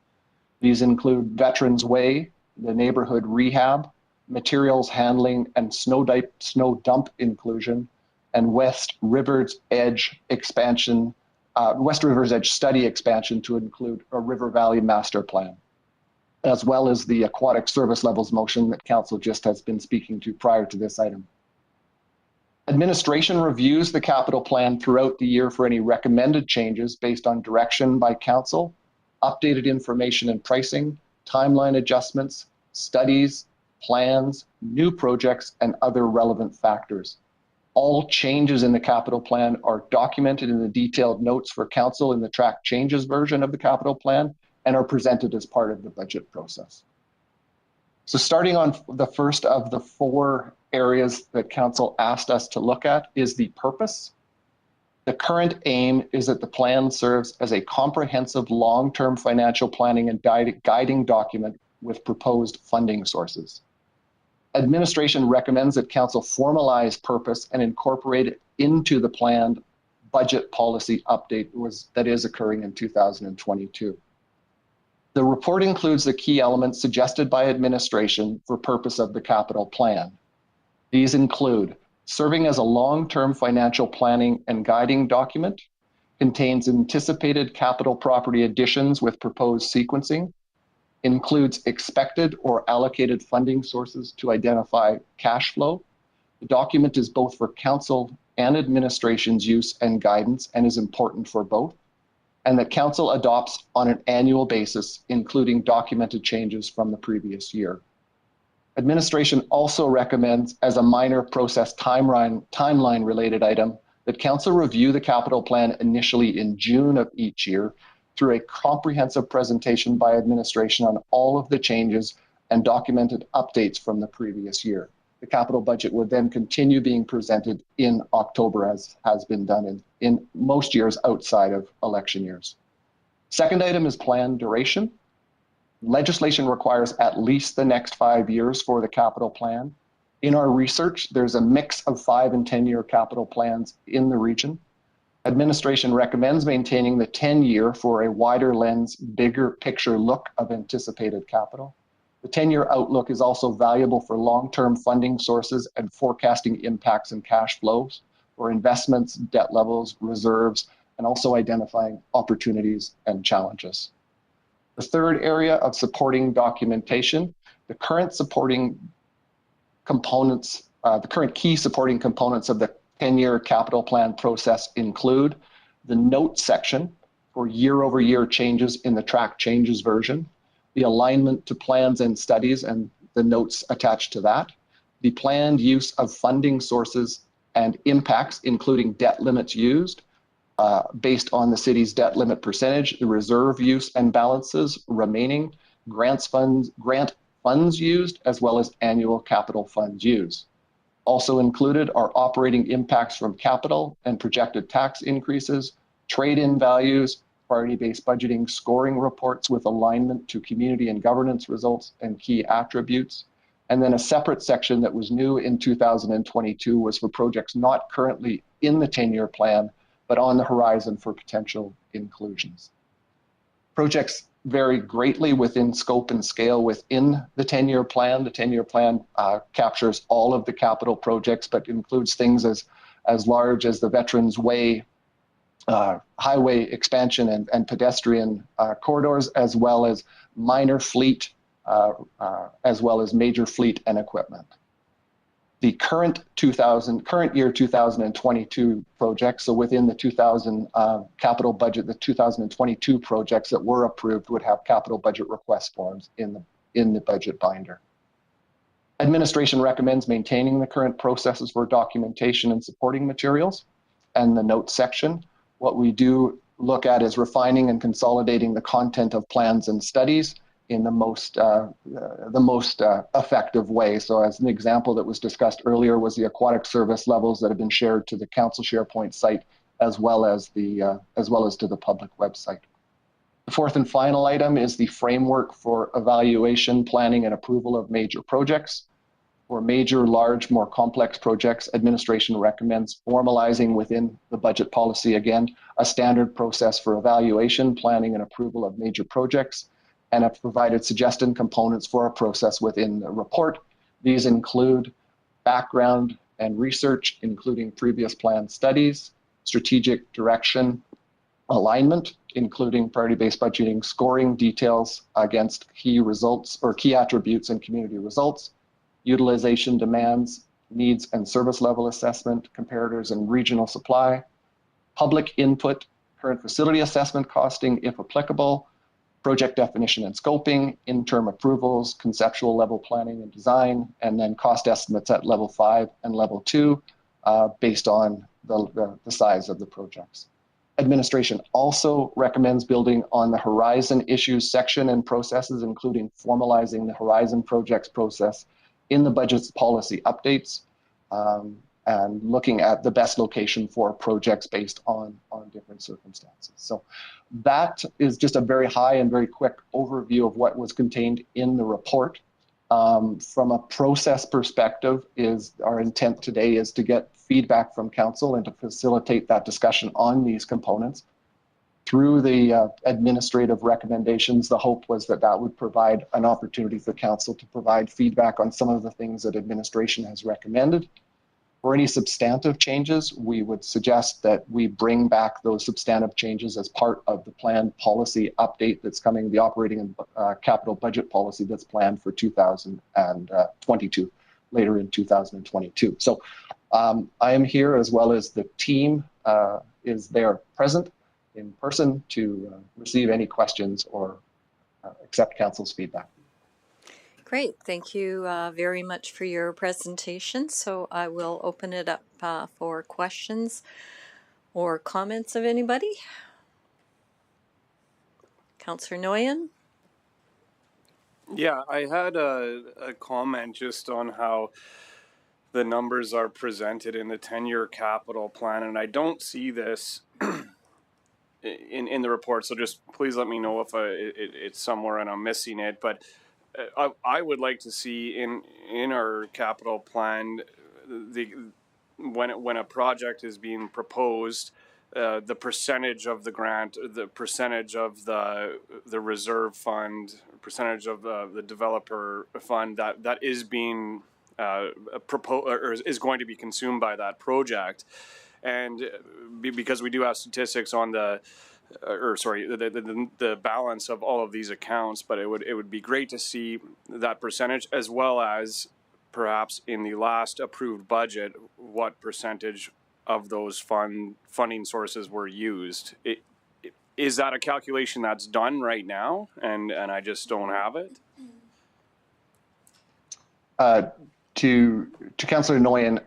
These include Veterans Way, the neighborhood rehab, materials handling and snow dump inclusion, and West River's Edge expansion, West River's Edge study expansion to include a River Valley master plan, as well as the aquatic service levels motion that Council just has been speaking to prior to this item. Administration reviews the capital plan throughout the year for any recommended changes based on direction by Council, updated information and pricing, timeline adjustments, studies, plans, new projects, and other relevant factors. All changes in the capital plan are documented in the detailed notes for Council in the track changes version of the capital plan and are presented as part of the budget process. So starting on the first of the 4 areas that Council asked us to look at is the purpose. The current aim is that the plan serves as a comprehensive long-term financial planning and guiding document with proposed funding sources. Administration recommends that Council formalize purpose and incorporate it into the planned budget policy update that is occurring in 2022. The report includes the key elements suggested by administration for purpose of the capital plan. These include serving as a long-term financial planning and guiding document, contains anticipated capital property additions with proposed sequencing, includes expected or allocated funding sources to identify cash flow. The document is both for council and administration's use and guidance and is important for both, and that council adopts on an annual basis, including documented changes from the previous year. Administration also recommends, as a minor process timeline related item, that council review the capital plan initially in June of each year through a comprehensive presentation by administration on all of the changes and documented updates from the previous year. The capital budget would then continue being presented in October, as has been done in most years outside of election years. Second item is plan duration. Legislation requires at least the next 5 years for the capital plan. In our research, there's a mix of 5 and 10-year capital plans in the region. Administration recommends maintaining the 10-year for a wider lens, bigger picture look of anticipated capital. The 10-year outlook is also valuable for long-term funding sources and forecasting impacts and cash flows for investments, debt levels, reserves, and also identifying opportunities and challenges. The third area of supporting documentation, the current supporting components, the current key supporting components of the 10-year capital plan process include the note section for year-over-year changes in the track changes version, the alignment to plans and studies and the notes attached to that, the planned use of funding sources and impacts, including debt limits used, based on the city's debt limit percentage, the reserve use and balances remaining, grant funds used, as well as annual capital funds used. Also included are operating impacts from capital and projected tax increases, trade-in values, priority-based budgeting scoring reports with alignment to community and governance results and key attributes. And then a separate section that was new in 2022 was for projects not currently in the 10-year plan, but on the horizon for potential inclusions. Projects vary greatly within scope and scale within the 10-year plan. The 10-year plan captures all of the capital projects, but includes things as large as the Veterans Way, highway expansion and pedestrian corridors, as well as minor fleet, as well as major fleet and equipment. The current year 2022 projects, so within the 2000 capital budget, the 2022 projects that were approved would have capital budget request forms in the budget binder. Administration recommends maintaining the current processes for documentation and supporting materials and the notes section. What we do look at is refining and consolidating the content of plans and studies in the most effective way. So as an example that was discussed earlier was the aquatic service levels that have been shared to the council SharePoint site, as well as to the public website. The fourth and final item is the framework for evaluation, planning, and approval of major projects. For major, large, more complex projects, administration recommends formalizing within the budget policy, again, a standard process for evaluation, planning, and approval of major projects, and have provided suggested components for a process within the report. These include background and research, including previous planned studies, strategic direction, alignment, including priority-based budgeting, scoring details against key results or key attributes and community results, utilization demands, needs and service level assessment, comparators and regional supply, public input, current facility assessment costing, if applicable, project definition and scoping, interim approvals, conceptual level planning and design, and then cost estimates at level 5 and level 2 based on the size of the projects. Administration also recommends building on the Horizon issues section and processes, including formalizing the Horizon projects process in the budget's policy updates, and looking at the best location for projects based on different circumstances. So that is just a very high and very quick overview of what was contained in the report. From a process perspective, our intent today is to get feedback from council and to facilitate that discussion on these components. through the administrative recommendations, the hope was that that would provide an opportunity for council to provide feedback on some of the things that administration has recommended. For any substantive changes, we would suggest that we bring back those substantive changes as part of the planned policy update that's coming, the operating and capital budget policy that's planned for 2022, later in 2022. So I am here, as well as the team is there present in person to receive any questions or accept council's feedback. Great. Thank you very much for your presentation. So I will open it up for questions or comments of anybody. Councillor Nguyen? Yeah, I had a comment just on how the numbers are presented in the 10-year capital plan, and I don't see this in the report, so just please let me know if it's somewhere and I'm missing it. But I would like to see in our capital plan when a project is being proposed, the percentage of the grant, the percentage of the reserve fund, percentage of the developer fund that is being proposed or is going to be consumed by that project. And because we do have statistics on the balance of all of these accounts, but it would be great to see that percentage, as well as perhaps in the last approved budget what percentage of those funding sources were used. Is that a calculation that's done right now, and I just don't have it? To Councillor Nguyen,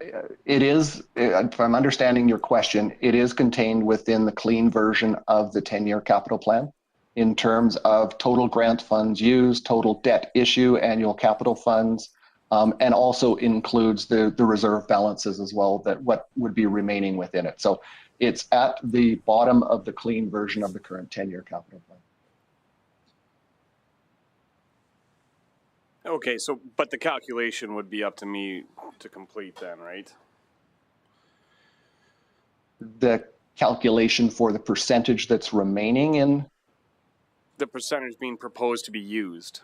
it is, if I'm understanding your question, it is contained within the clean version of the 10-year capital plan in terms of total grant funds used, total debt issue, annual capital funds, and also includes the reserve balances as well, that what would be remaining within it. So it's at the bottom of the clean version of the current 10-year capital plan. Okay, so, but the calculation would be up to me to complete then, right? The calculation for the percentage that's remaining in? The percentage being proposed to be used.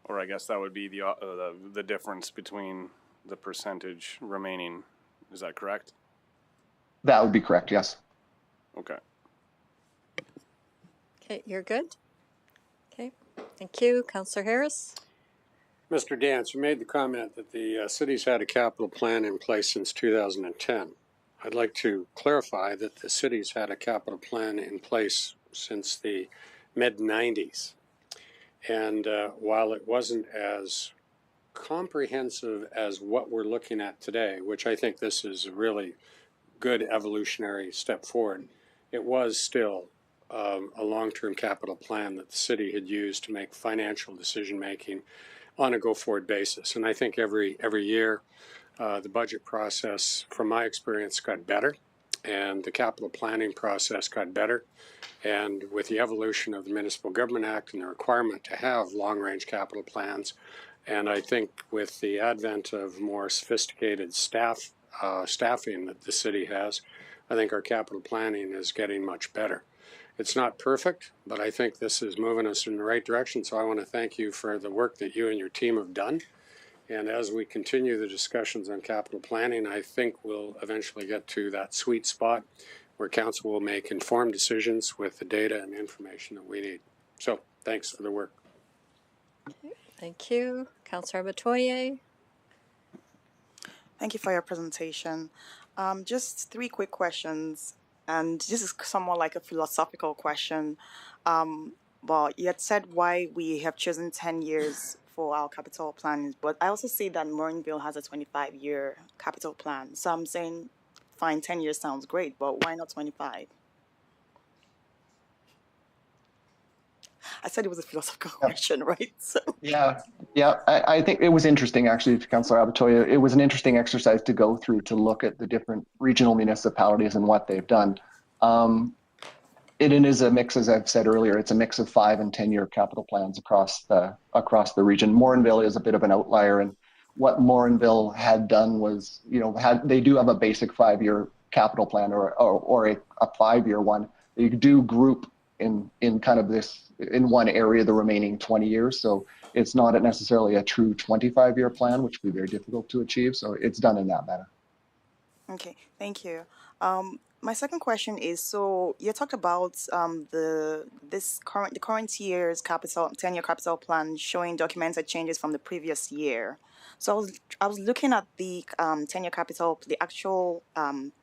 Or I guess that would be the difference between the percentage remaining. Is that correct? That would be correct, yes. Okay. Okay, you're good? Okay, thank you. Councillor Harris? Mr. Dance, you made the comment that the city's had a capital plan in place since 2010. I'd like to clarify that the city's had a capital plan in place since the mid-90s. And while it wasn't as comprehensive as what we're looking at today, which I think this is a really good evolutionary step forward, it was still a long-term capital plan that the city had used to make financial decision-making on a go-forward basis. And I think every year the budget process, from my experience, got better, and the capital planning process got better. And with the evolution of the Municipal Government Act and the requirement to have long-range capital plans, and I think with the advent of more sophisticated staffing that the city has, I think our capital planning is getting much better. It's not perfect, but I think this is moving us in the right direction. So I want to thank you for the work that you and your team have done. And as we continue the discussions on capital planning, I think we'll eventually get to that sweet spot where council will make informed decisions with the data and information that we need. So thanks for the work. Okay, thank you. Councillor Batoye? Thank you for your presentation. Just three quick questions. And this is somewhat like a philosophical question. Well, you had said why we have chosen 10 years for our capital plans, but I also see that Morinville has a 25-year capital plan. So I'm saying, fine, 10 years sounds great, but why not 25? I said it was a philosophical question, right? So. Yeah. I think it was interesting, actually, Councillor Abatoya. It was an interesting exercise to go through to look at the different regional municipalities and what they've done. It is a mix, as I've said earlier. It's a mix of 5- and 10-year capital plans across the region. Morinville is a bit of an outlier, and what Morinville had done was, they do have a basic 5-year capital plan or a 5-year one, you do group in kind of this in one area the remaining 20 years. So it's not necessarily a true 25-year plan, which would be very difficult to achieve. So it's done in that manner. Okay, thank you. My second question is, so you talked about the current year's 10-year capital plan showing documented changes from the previous year. So I was looking at the 10-year capital, the actual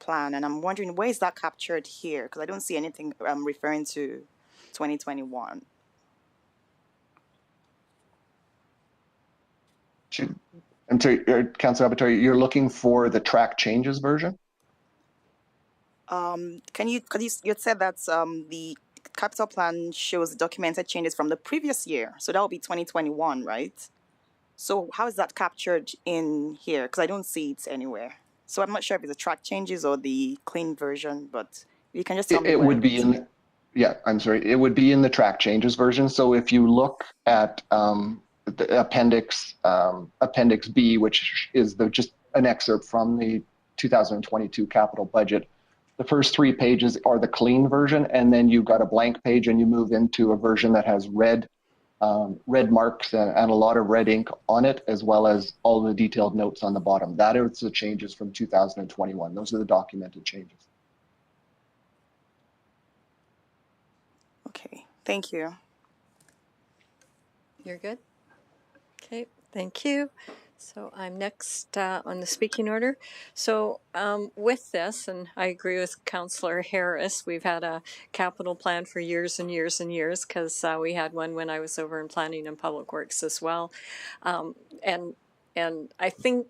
plan, and I'm wondering, where is that captured here? Because I don't see anything referring to 2021. I'm sorry, Councillor Abatoy, you're looking for the track changes version? Because you said that the capital plan shows documented changes from the previous year, so that will be 2021, right? So how is that captured in here? Because I don't see it anywhere. So I'm not sure if it's the track changes or the clean version, but you can just tell me. It would be in, yeah, I'm sorry, it would be in the track changes version. So if you look at the appendix B, which is just an excerpt from the 2022 capital budget, the first 3 pages are the clean version, and then you've got a blank page and you move into a version that has red marks and a lot of red ink on it, as well as all the detailed notes on the bottom. That is the changes from 2021. Those are the documented changes. Okay, thank you. You're good? Okay, thank you. So I'm next on the speaking order. So with this, and I agree with Councillor Harris, we've had a capital plan for years and years and years, because we had one when I was over in Planning and Public Works as well. And I think,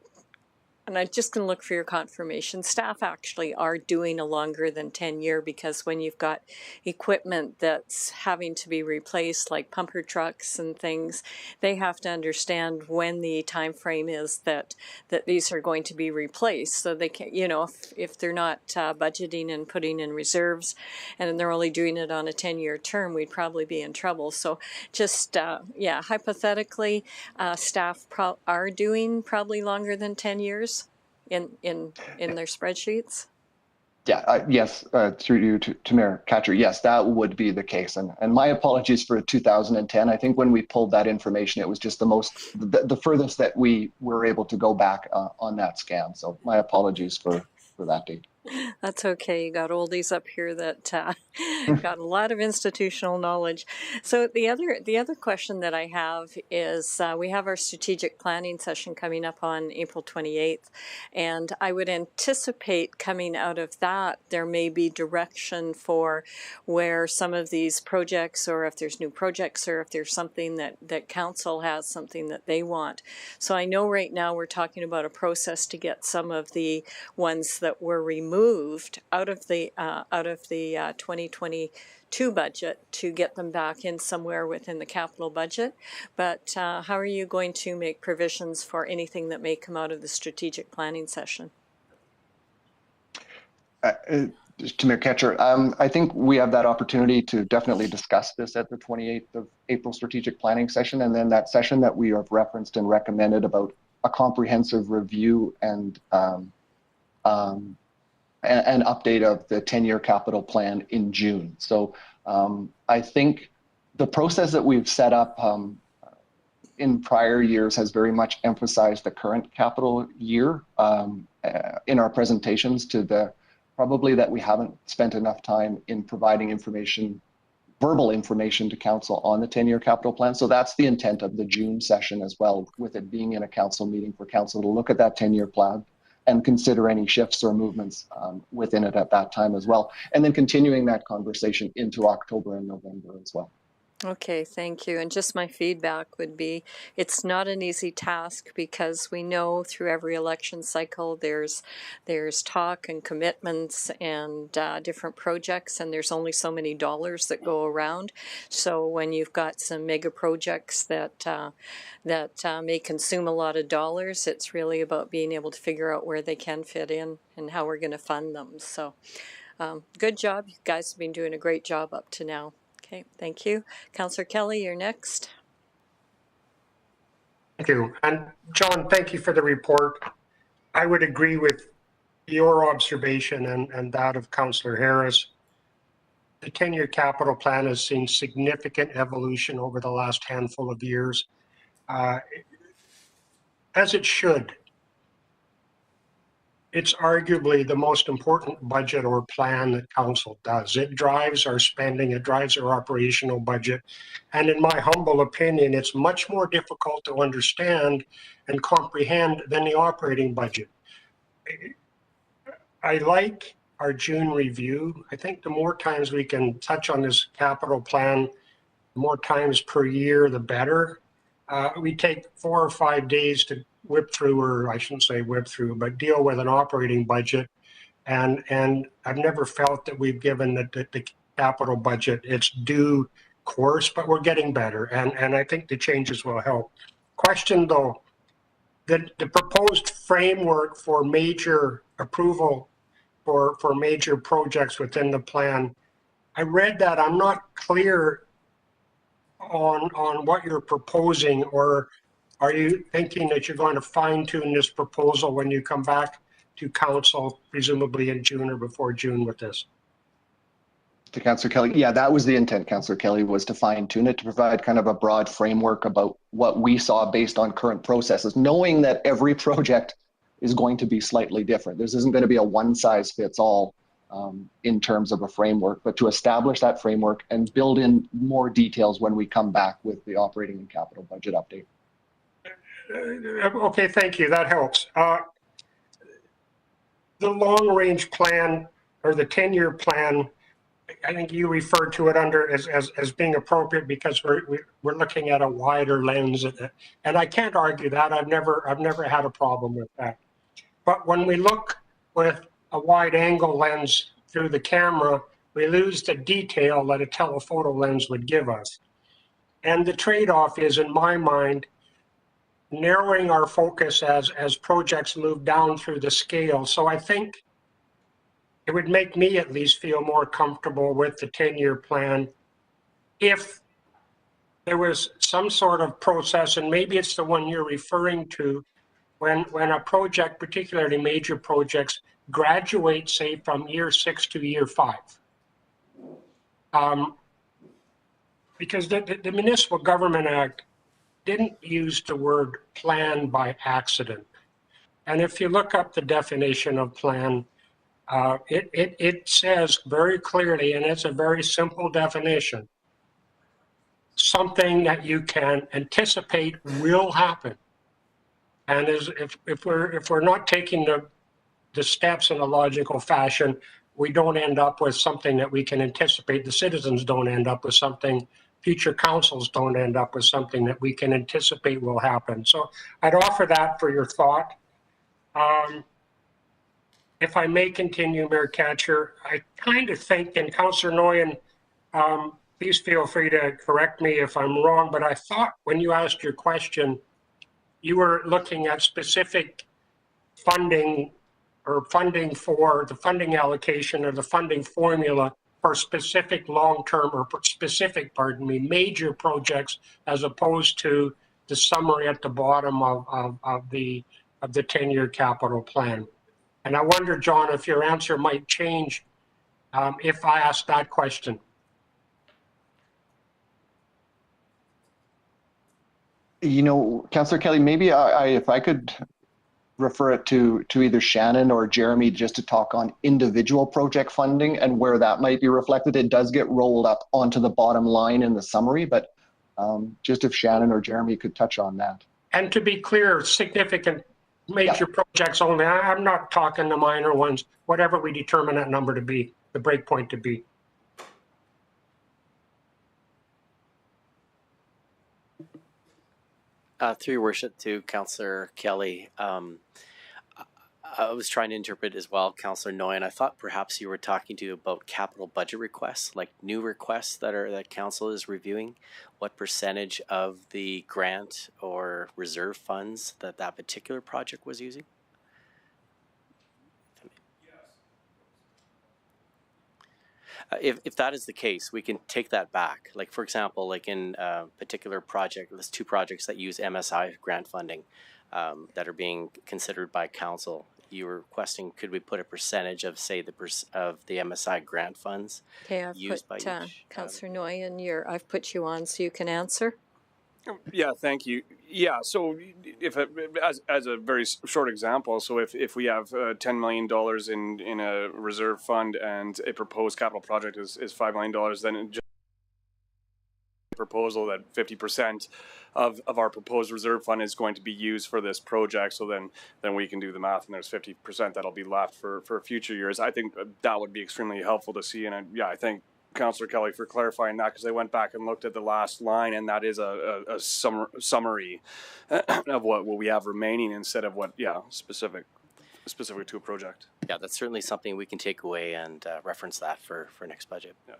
and I'm just going to look for your confirmation, staff actually are doing a longer than 10-year, because when you've got equipment that's having to be replaced, like pumper trucks and things, they have to understand when the time frame is that these are going to be replaced. So they can, you know, if they're not budgeting and putting in reserves, and they're only doing it on a 10-year term, we'd probably be in trouble. So just, yeah, hypothetically, staff are doing probably longer than 10 years. In their spreadsheets? Yeah, yes, through you to Mayor Catcher, yes, that would be the case. And my apologies for 2010. I think when we pulled that information, it was just the furthest that we were able to go back on that scan. So my apologies for that date. That's okay. You got oldies up here that got a lot of institutional knowledge. So the other question that I have is we have our strategic planning session coming up on April 28th, and I would anticipate coming out of that there may be direction for where some of these projects, or if there's new projects, or if there's something that council has something that they want. So I know right now we're talking about a process to get some of the ones that were removed out of the 2022 budget to get them back in somewhere within the capital budget. But how are you going to make provisions for anything that may come out of the strategic planning session? To Mayor Catcher, I think we have that opportunity to definitely discuss this at the 28th of April strategic planning session, and then that session that we have referenced and recommended about a comprehensive review and an update of the 10-year capital plan in June. So I think the process that we've set up in prior years has very much emphasized the current capital year in our presentations probably that we haven't spent enough time in providing verbal information to council on the 10-year capital plan. So that's the intent of the June session as well, with it being in a council meeting for council to look at that 10-year plan and consider any shifts or movements within it at that time as well. And then continuing that conversation into October and November as well. Okay, thank you. And just my feedback would be, it's not an easy task, because we know through every election cycle there's talk and commitments and different projects, and there's only so many dollars that go around. So when you've got some mega projects that may consume a lot of dollars, it's really about being able to figure out where they can fit in and how we're going to fund them. So good job. You guys have been doing a great job up to now. Okay, thank you. Councillor Kelly, you're next. Thank you. And John, thank you for the report. I would agree with your observation and that of Councillor Harris, the 10-year capital plan has seen significant evolution over the last handful of years, as it should. It's arguably the most important budget or plan that council does. It drives our spending, it drives our operational budget. And in my humble opinion, it's much more difficult to understand and comprehend than the operating budget. I like our June review. I think the more times we can touch on this capital plan, the more times per year, the better. We take 4 or 5 days to whip through, or I shouldn't say whip through, but deal with an operating budget. And I've never felt that we've given the capital budget its due course, but we're getting better. And I think the changes will help. Question though, the proposed framework for major approval for major projects within the plan, I read that. I'm not clear on what you're proposing, or are you thinking that you're going to fine tune this proposal when you come back to council, presumably in June or before June with this? To Councillor Kelly, yeah, that was the intent, Councillor Kelly, was to fine tune it, to provide kind of a broad framework about what we saw based on current processes, knowing that every project is going to be slightly different. This isn't going to be a one size fits all in terms of a framework, but to establish that framework and build in more details when we come back with the operating and capital budget update. Okay, thank you. That helps. The long-range plan, or the 10-year plan, I think you referred to it under as being appropriate because we're looking at a wider lens, and I can't argue that. I've never had a problem with that. But when we look with a wide angle lens through the camera, we lose the detail that a telephoto lens would give us. And the trade-off is, in my mind, narrowing our focus as projects move down through the scale. So I think it would make me at least feel more comfortable with the 10-year plan if there was some sort of process, and maybe it's the one you're referring to, when a project, particularly major projects, graduate, say, from year 6 to year 5. Because the Municipal Government Act didn't use the word plan by accident. And if you look up the definition of plan, it says very clearly, and it's a very simple definition, something that you can anticipate will happen. And if we're not taking the steps in a logical fashion, we don't end up with something that we can anticipate. The citizens don't end up with something. Future councils don't end up with something that we can anticipate will happen. So I'd offer that for your thought. If I may continue, Mayor Catcher, I kind of think, and Councillor Noyan, please feel free to correct me if I'm wrong, but I thought when you asked your question, you were looking at specific funding or funding for the funding allocation or the funding formula for specific long-term or specific, pardon me, major projects, as opposed to the summary at the bottom of the 10-year capital plan. And I wonder, John, if your answer might change if I ask that question. You know, Councillor Kelly, maybe if I could refer it to either Shannon or Jeremy just to talk on individual project funding and where that might be reflected. It does get rolled up onto the bottom line in the summary, but just if Shannon or Jeremy could touch on that. And to be clear, significant major projects only. I'm not talking the minor ones, whatever we determine that number to be, the breakpoint to be. Through your worship to Councillor Kelly, I was trying to interpret as well, Councillor Noyan. I thought perhaps you were talking to about capital budget requests, like new requests that council is reviewing. What percentage of the grant or reserve funds that particular project was using? If that is the case, we can take that back. Like, for example, like in a particular project, there's 2 projects that use MSI grant funding that are being considered by council. you were requesting, could we put a percentage of, say, of the MSI grant funds Okay, I've used put by each? Councillor Noyan, I've put you on so you can answer. Yeah, thank you. Yeah, so if as a very short example, so if we have $10 million in a reserve fund and a proposed capital project is $5 million, then it just proposal that 50% of our proposed reserve fund is going to be used for this project. So then we can do the math, and there's 50% that'll be left for future years. I think that would be extremely helpful to see, and I thank Councillor Kelly for clarifying that, because I went back and looked at the last line, and that is a summary of what we have remaining instead of what specific to a project. Yeah, that's certainly something we can take away and reference that for next budget. Yeah,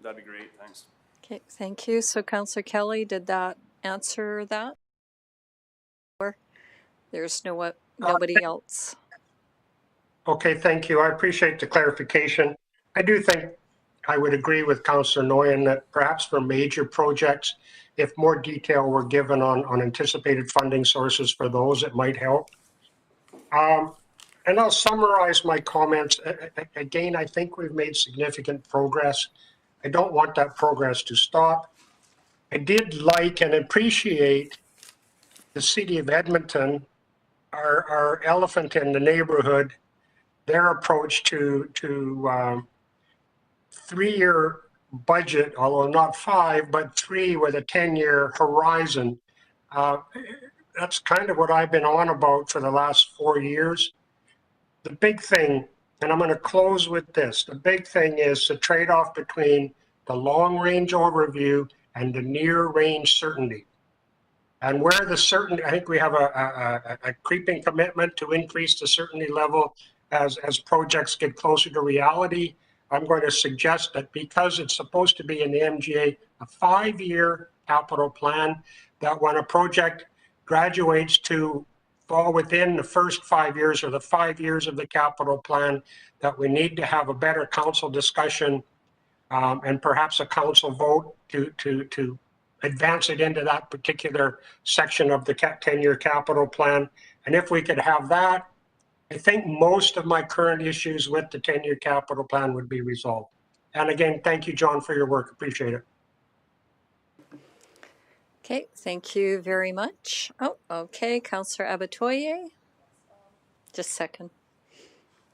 that'd be great. Thanks. Okay, thank you. So Councillor Kelly, did that answer that? Or there's nobody else? Okay, thank you. I appreciate the clarification. I do think I would agree with Councillor Noyan that perhaps for major projects, if more detail were given on anticipated funding sources for those, it might help. And I'll summarize my comments. Again, I think we've made significant progress. I don't want that progress to stop. I did like and appreciate the City of Edmonton, our elephant in the neighborhood, their approach to 3-year budget, although not 5, but 3 with a 10-year horizon. That's kind of what I've been on about for the last 4 years. The big thing, and I'm going to close with this, the big thing is the trade-off between the long-range overview and the near-range certainty. And where the certainty, I think we have a creeping commitment to increase the certainty level as projects get closer to reality. I'm going to suggest that because it's supposed to be in the MGA, a 5-year capital plan, that when a project graduates to fall within the first 5 years or the 5 years of the capital plan, that we need to have a better council discussion and perhaps a council vote to advance it into that particular section of the 10-year capital plan. And if we could have that, I think most of my current issues with the 10-year capital plan would be resolved. And again, thank you, John, for your work. Appreciate it. Okay, thank you very much. Oh, okay, Councillor Abatoye. Just a second.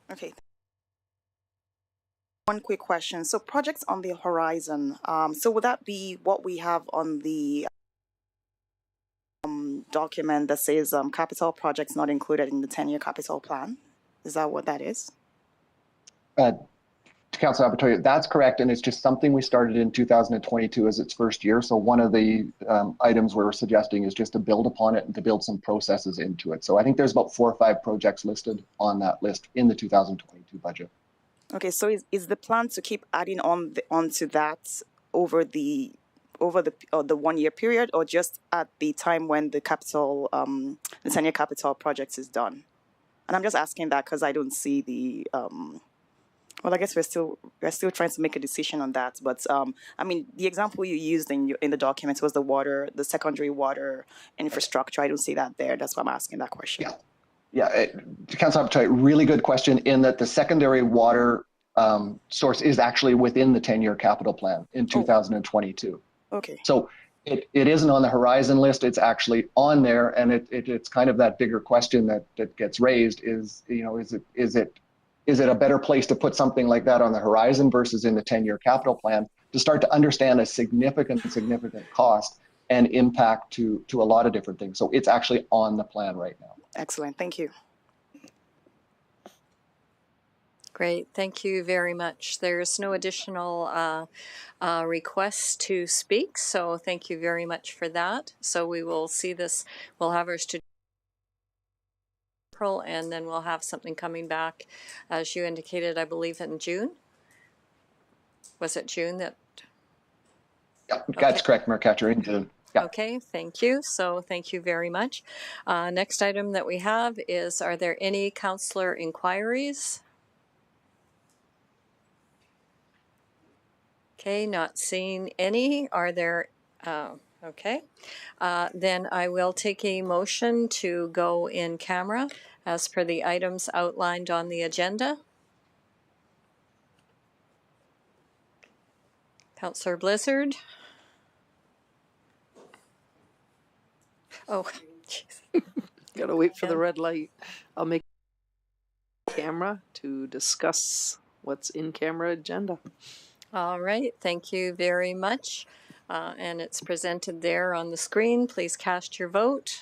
Okay. One quick question. So projects on the horizon, so would that be what we have on the document that says capital projects not included in the 10-year capital plan? Is that what that is? To Councillor Abatoye, that's correct, and it's just something we started in 2022 as its first year. So one of the items we're suggesting is just to build upon it and to build some processes into it. So I think there's about 4 or 5 projects listed on that list in the 2022 budget. Okay, so is the plan to keep adding onto that over the 1-year period, or just at the time when the capital the 10-year capital project is done? And I'm just asking that because I don't see the well, I guess we're still trying to make a decision on that. But I mean, the example you used in the document was the secondary water infrastructure. I don't see that there. That's why I'm asking that question. Yeah, Councillor Abatoye, really good question, in that the secondary water source is actually within the 10-year capital plan in 2022. Okay. So it isn't on the horizon list. It's actually on there, and it's kind of that bigger question that gets raised is, is it a better place to put something like that on the horizon versus in the 10-year capital plan to start to understand a significant cost and impact to a lot of different things. So it's actually on the plan right now. Excellent. Thank you. Great. Thank you very much. There's no additional requests to speak, so thank you very much for that. So we will see this. We'll have ours to April, and then we'll have something coming back, as you indicated, I believe in June. Was it June that? Yeah, that's correct, Mayor Catcher, in June. Yeah. Okay, thank you. So thank you very much. Next item that we have is, are there any councillor inquiries? Okay, not seeing any. Are there, Okay. Then I will take a motion to go in camera as per the items outlined on the agenda. Councillor Blizzard. Oh, jeez. Gotta wait for the red light. I'll make camera to discuss what's in camera agenda. All right, thank you very much. And it's presented there on the screen. Please cast your vote.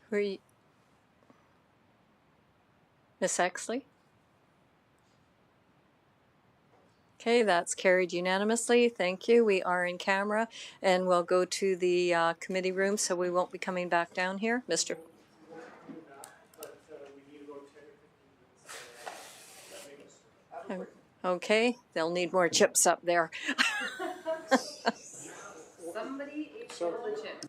Who are you? Miss Exley? Okay, that's carried unanimously. Thank you. We are in camera and we'll go to the committee room, so we won't be coming back down here. Mr. Okay, they'll need more chips up there. Somebody ate all the chips.